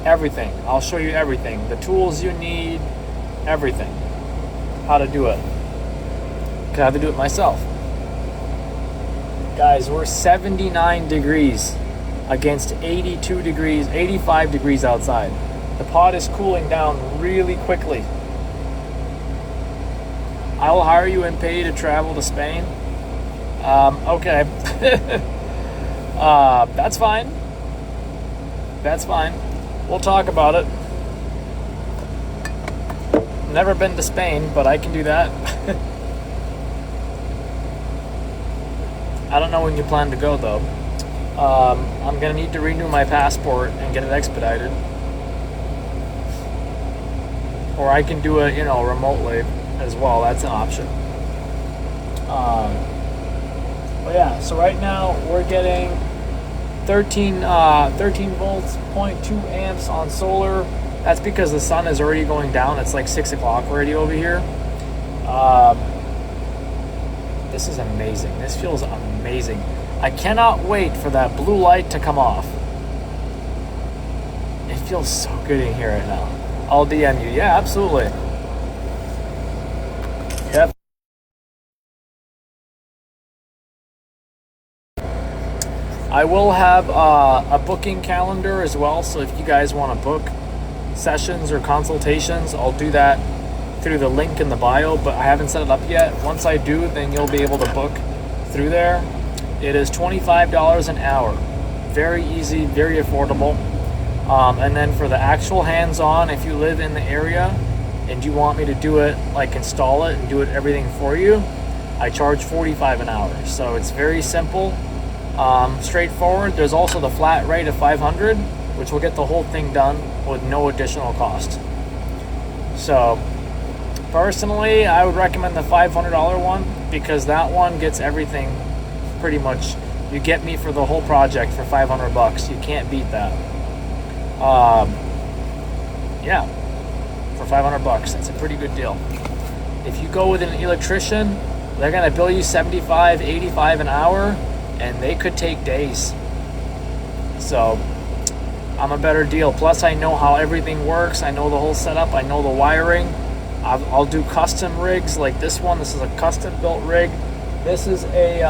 S1: everything. I'll show you everything. The tools you need, everything. How to do it. Because I have to do it myself. Guys, we're 79 degrees against 82 degrees, 85 degrees outside. The pod is cooling down really quickly. I will hire you and pay you to travel to Spain. Okay. That's fine. That's fine. We'll talk about it. Never been to Spain, but I can do that. I don't know when you plan to go, though. I'm going to need to renew my passport and get it expedited. Or I can do it, remotely as well. That's an option. But yeah, so right now we're getting 13 volts, 0.2 amps on solar. That's because the sun is already going down. It's like 6 o'clock already over here. This is amazing. This feels amazing. I cannot wait for that blue light to come off. It feels so good in here right now. I'll DM you. Yeah, absolutely. Yep. I will have a booking calendar as well, so if you guys want to book sessions or consultations, I'll do that through the link in the bio, but I haven't set it up yet. Once I do, then you'll be able to book through there. It is $25 an hour. Very easy, very affordable. And then for the actual hands-on, if you live in the area and you want me to do it, like install it and do it everything for you, I charge $45 an hour. So it's very simple, straightforward. There's also the flat rate of $500, which will get the whole thing done with no additional cost. So personally, I would recommend the $500 one because that one gets everything pretty much. You get me for the whole project for $500. You can't beat that. Yeah, for $500, that's a pretty good deal. If you go with an electrician, they're gonna bill you $75, $85 an hour, and they could take days. So I'm a better deal. Plus, I know how everything works. I know the whole setup. I know the wiring. I'll do custom rigs like this one. This is a custom built rig. This is a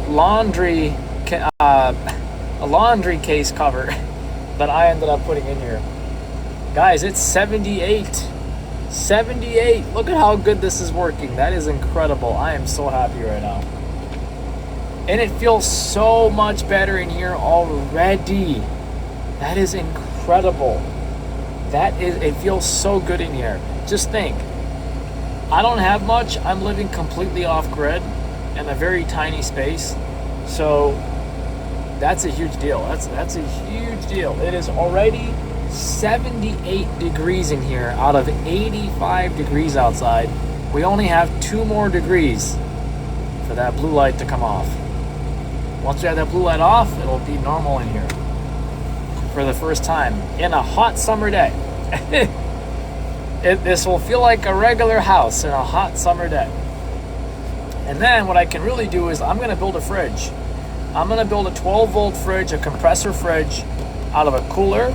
S1: laundry case cover that I ended up putting in here. Guys, it's 78. 78. Look at how good this is working. That is incredible. I am so happy right now. And it feels so much better in here already. That is incredible. It feels so good in here. Just think, I don't have much. I'm living completely off grid in a very tiny space. So that's a huge deal. That's a huge deal. It is already 78 degrees in here out of 85 degrees outside. We only have 2 more degrees for that blue light to come off. Once we have that blue light off, it'll be normal in here for the first time in a hot summer day. This will feel like a regular house in a hot summer day. And then what I can really do is I'm going to build a fridge. I'm going to build a 12-volt fridge, a compressor fridge out of a cooler,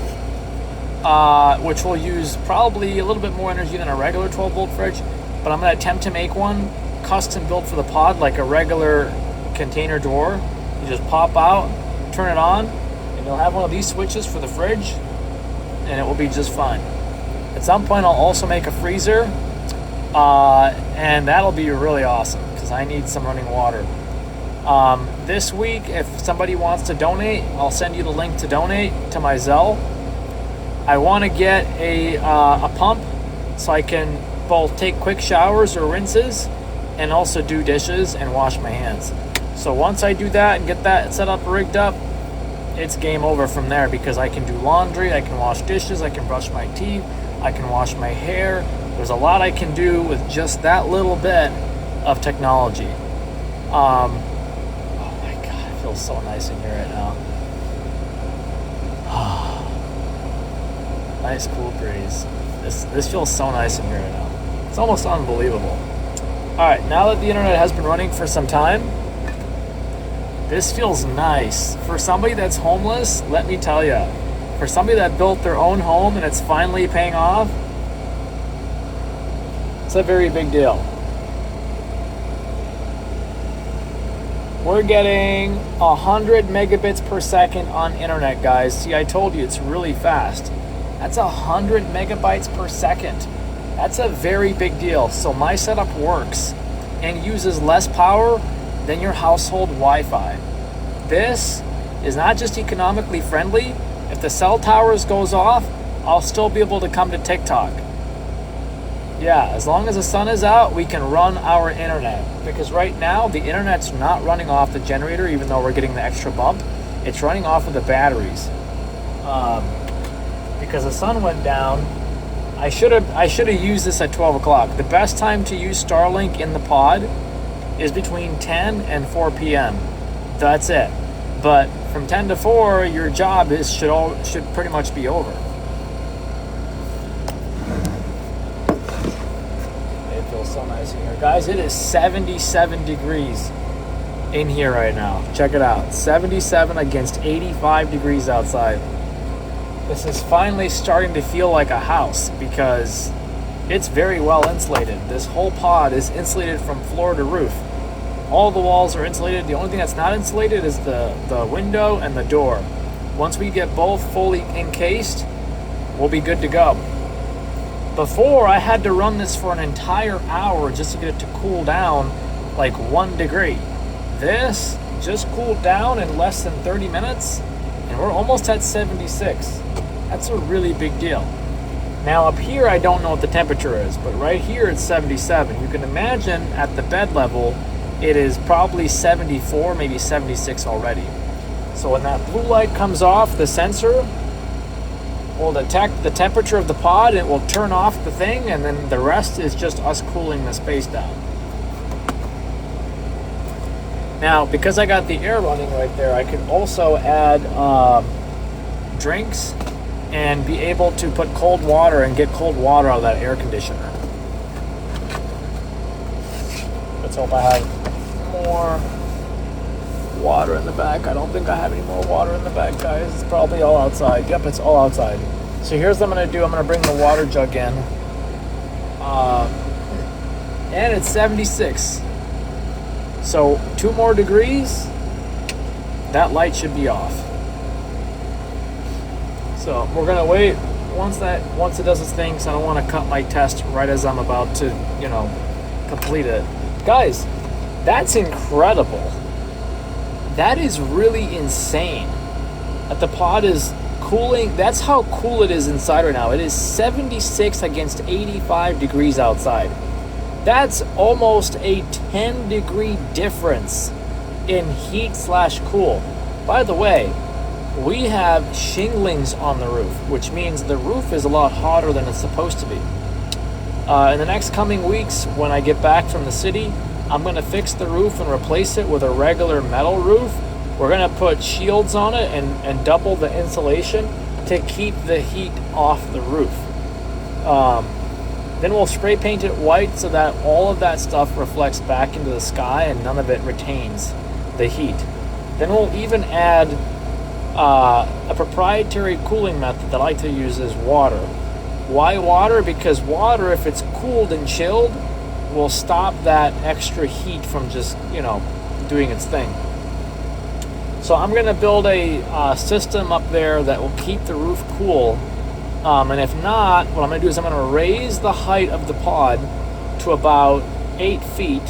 S1: which will use probably a little bit more energy than a regular 12-volt fridge. But I'm going to attempt to make one custom built for the pod, like a regular container door. You just pop out, turn it on, and you'll have one of these switches for the fridge, and it will be just fine. At some point, I'll also make a freezer, and that'll be really awesome because I need some running water. This week, if somebody wants to donate, I'll send you the link to donate to my Zelle. I want to get a pump so I can both take quick showers or rinses and also do dishes and wash my hands. So once I do that and get that set up, rigged up, it's game over from there, because I can do laundry, I can wash dishes, I can brush my teeth, I can wash my hair. There's a lot I can do with just that little bit of technology. Oh my God, it feels so nice in here right now. Nice cool breeze. This feels so nice in here right now. It's almost unbelievable. All right, now that the internet has been running for some time, this feels nice. For somebody that's homeless, let me tell you, for somebody that built their own home and it's finally paying off, it's a very big deal. We're getting 100 megabits per second on internet, guys. See, I told you it's really fast. That's 100 megabytes per second. That's a very big deal. So my setup works and uses less power than your household Wi-Fi. This is not just economically friendly. If the cell towers goes off, I'll still be able to come to TikTok. Yeah, as long as the sun is out, we can run our internet. Because right now, the internet's not running off the generator, even though we're getting the extra bump. It's running off of the batteries. Because the sun went down, I should have used this at 12 o'clock. The best time to use Starlink in the pod is between 10 and 4 p.m. That's it. But from 10 to 4, your job should pretty much be over. It feels so nice in here. Guys, it is 77 degrees in here right now. Check it out. 77 against 85 degrees outside. This is finally starting to feel like a house because it's very well insulated. This whole pod is insulated from floor to roof. All the walls are insulated. The only thing that's not insulated is the window and the door. Once we get both fully encased, we'll be good to go. Before, I had to run this for an entire hour just to get it to cool down like 1 degree. This just cooled down in less than 30 minutes, and we're almost at 76. That's a really big deal. Now up here, I don't know what the temperature is, but right here it's 77. You can imagine at the bed level, it is probably 74, maybe 76 already. So when that blue light comes off, the sensor will detect the temperature of the pod, it will turn off the thing, and then the rest is just us cooling the space down. Now, because I got the air running right there, I can also add drinks and be able to put cold water and get cold water out of that air conditioner. Let's hope I have more water in the back. I don't think I have any more water in the back, guys. It's probably all outside. Yep, it's all outside. So here's what I'm going to do. I'm going to bring the water jug in. And it's 76. So 2 more degrees, that light should be off. So we're going to wait once it does its thing, because I don't want to cut my test right as I'm about to, complete it. Guys, that's incredible. That is really insane. That the pod is cooling. That's how cool it is inside right now. It is 76 against 85 degrees outside. That's almost a 10-degree difference in heat/cool. By the way, we have shinglings on the roof, which means the roof is a lot hotter than it's supposed to be. In the next coming weeks, when I get back from the city, I'm going to fix the roof and replace it with a regular metal roof. We're going to put shields on it and double the insulation to keep the heat off the roof. Then we'll spray paint it white so that all of that stuff reflects back into the sky and none of it retains the heat. Then we'll even add a proprietary cooling method that I like to use is water. Why water? Because water, if it's cooled and chilled, will stop that extra heat from just, doing its thing. So I'm going to build a system up there that will keep the roof cool. And if not, what I'm going to do is I'm going to raise the height of the pod to about 8 feet.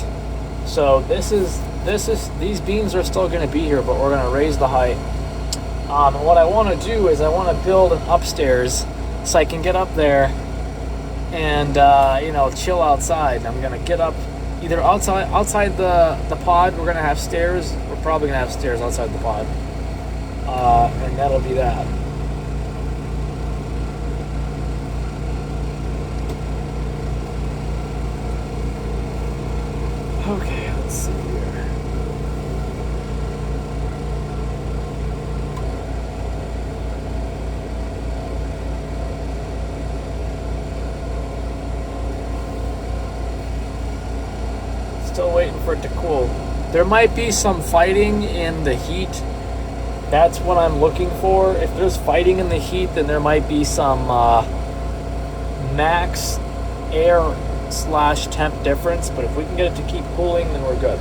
S1: So these beams are still going to be here, but we're going to raise the height. And what I want to do is I want to build an upstairs so I can get up there and chill outside. I'm going to get up either outside the pod. We're going to have stairs. We're probably going to have stairs outside the pod. and that'll be that. Okay, let's see here. Still waiting for it to cool. There might be some fighting in the heat. That's what I'm looking for. If there's fighting in the heat, then there might be some max air / temp difference, but if we can get it to keep cooling, then we're good.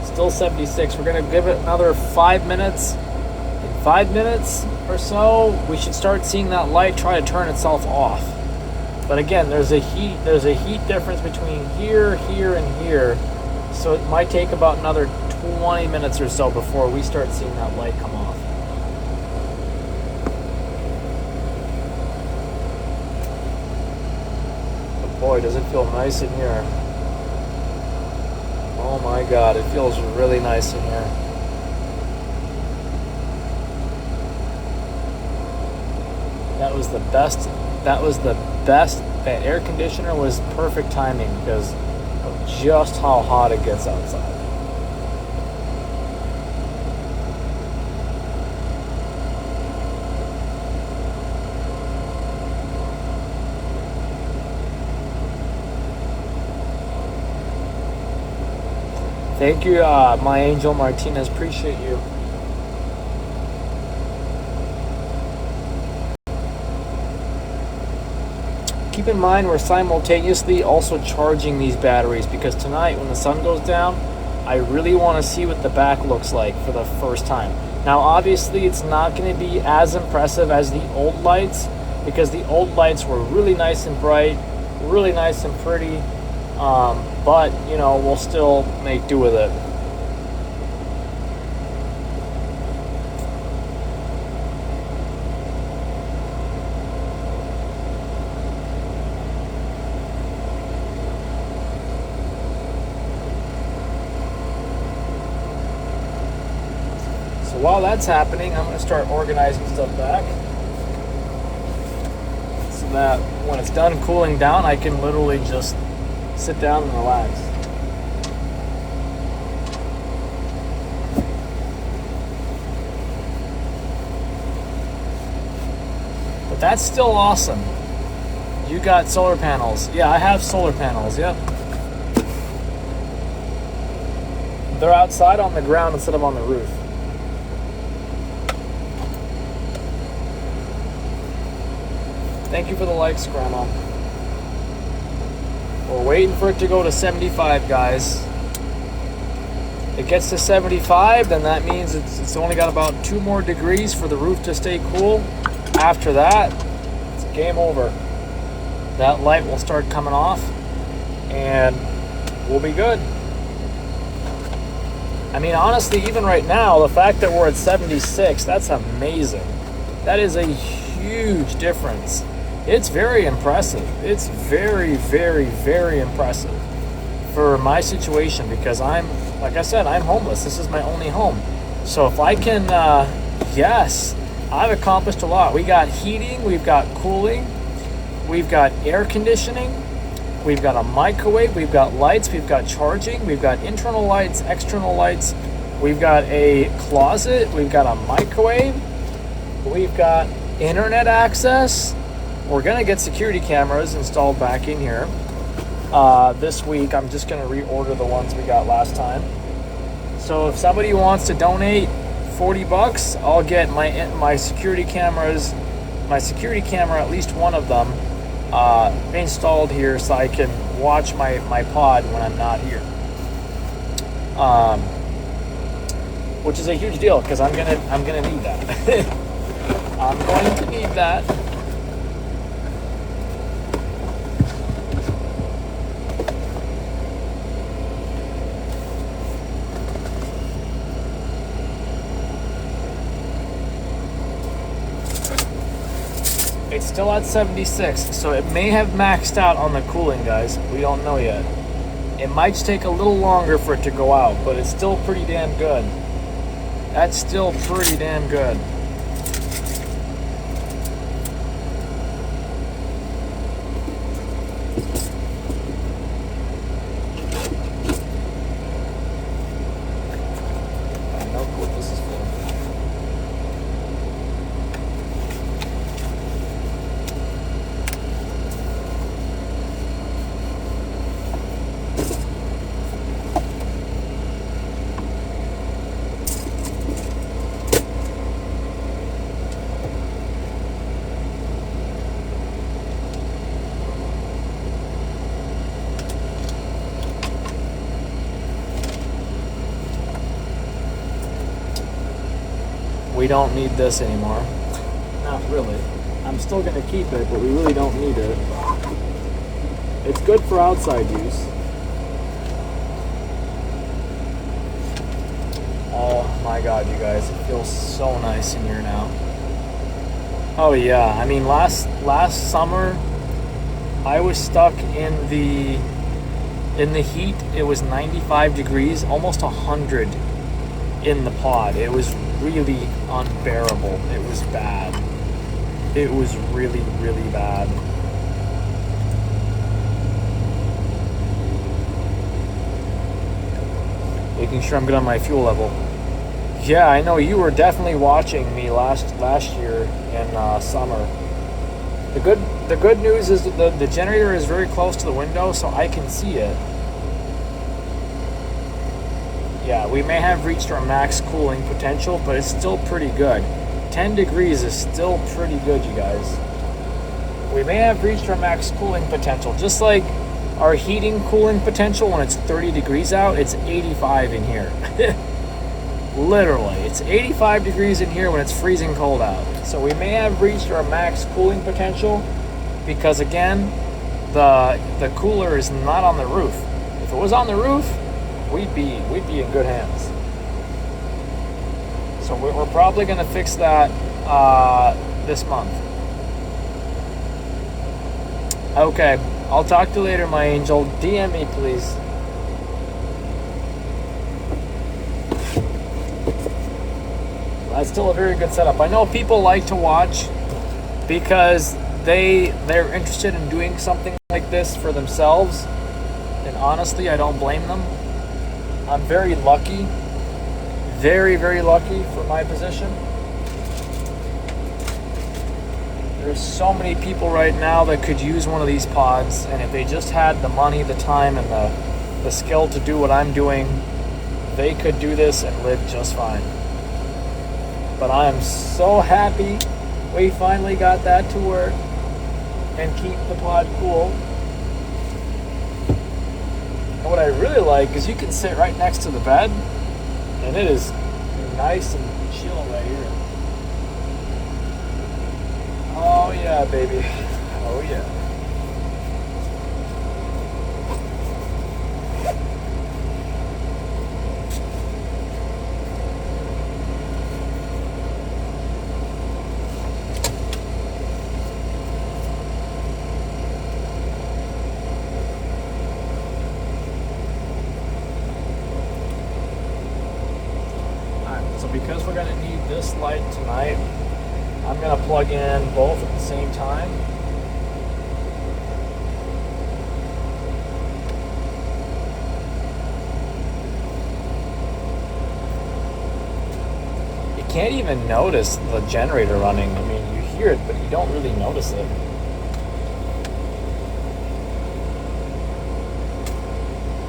S1: Still 76. We're going to give it another 5 minutes. In 5 minutes or so, we should start seeing that light try to turn itself off. But again, there's a heat difference between here, here, and here. So it might take about another 20 minutes or so before we start seeing that light come off. But boy, does it feel nice in here. Oh my God, it feels really nice in here. That was the best. That air conditioner was perfect timing because of just how hot it gets outside. Thank you, my angel Martinez. Appreciate you. Keep in mind we're simultaneously also charging these batteries because tonight when the sun goes down, I really want to see what the back looks like for the first time. Now obviously it's not going to be as impressive as the old lights because the old lights were really nice and bright, really nice and pretty, but you know, we'll still make do with it. While that's happening, I'm going to start organizing stuff back so that when it's done cooling down, I can literally just sit down and relax. But that's still awesome. You got solar panels. Yeah, I have solar panels, yep. They're outside on the ground instead of on the roof. Thank you for the likes, Grandma. We're waiting for it to go to 75, guys. It gets to 75, then that means it's only got about 2 more degrees for the roof to stay cool. After that, it's game over. That light will start coming off, and we'll be good. I mean, honestly, even right now, the fact that we're at 76, that's amazing. That is a huge difference. It's very impressive. It's very, very, very impressive for my situation because like I said, I'm homeless. This is my only home. So if I can, yes, I've accomplished a lot. We got heating, we've got cooling, we've got air conditioning, we've got a microwave, we've got lights, we've got charging, we've got internal lights, external lights, we've got a closet, we've got a microwave, we've got internet access. We're gonna get security cameras installed back in here this week. I'm just gonna reorder the ones we got last time. So if somebody wants to donate $40, I'll get my security cameras, at least one of them, installed here so I can watch my pod when I'm not here. Which is a huge deal because I'm gonna need that. I'm going to need that. It's still at 76, so it may have maxed out on the cooling, guys. We don't know yet. It might take a little longer for it to go out, but it's still pretty damn good. That's still pretty damn good. I know what this is for. We don't need this anymore. Not really. I'm still gonna keep it, but we really don't need it. It's good for outside use. Oh my god, you guys, it feels so nice in here now. Oh yeah, I mean last summer I was stuck in the heat. It was 95 degrees, almost 100 in the pod. It was really unbearable. It was bad. It was really, really bad. Making sure I'm good on my fuel level. Yeah, I know you were definitely watching me last year in summer. The good news is that the generator is very close to the window, so I can see it. Yeah, we may have reached our max cooling potential, but it's still pretty good. 10 degrees is still pretty good, you guys. We may have reached our max cooling potential. Just like our heating cooling potential when it's 30 degrees out, it's 85 in here. Literally, it's 85 degrees in here when it's freezing cold out. So we may have reached our max cooling potential because, again, the cooler is not on the roof. If it was on the roof, we'd be in good hands. So we're probably going to fix that this month. Okay, I'll talk to you later, my angel. DM me, please. That's still a very good setup. I know people like to watch because they're interested in doing something like this for themselves, and honestly, I don't blame them. I'm very lucky, very, very lucky for my position. There's so many people right now that could use one of these pods, and if they just had the money, the time, and the skill to do what I'm doing, they could do this and live just fine. But I am so happy we finally got that to work and keep the pod cool. And what I really like is you can sit right next to the bed, and it is nice and chill right here. Oh yeah, baby. Oh yeah. Because we're going to need this light tonight, I'm going to plug in both at the same time. You can't even notice the generator running. I mean, you hear it, but you don't really notice it.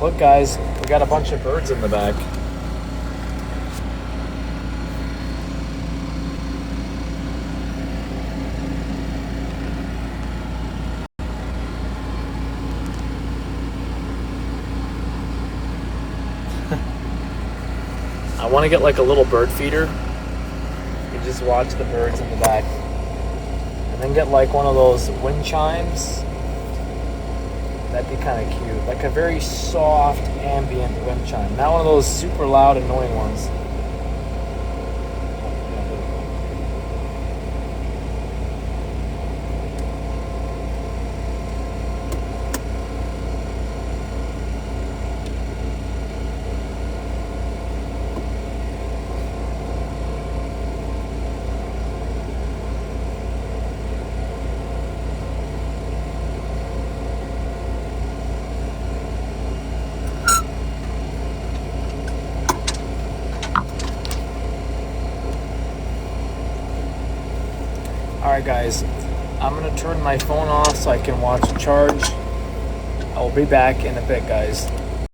S1: Look, guys, we got a bunch of birds in the back. I want to get like a little bird feeder. You just watch the birds in the back. And then get like one of those wind chimes. That'd be kind of cute. Like a very soft, ambient wind chime. Not one of those super loud, annoying ones. Alright guys, I'm gonna turn my phone off so I can watch it charge. I will be back in a bit, guys.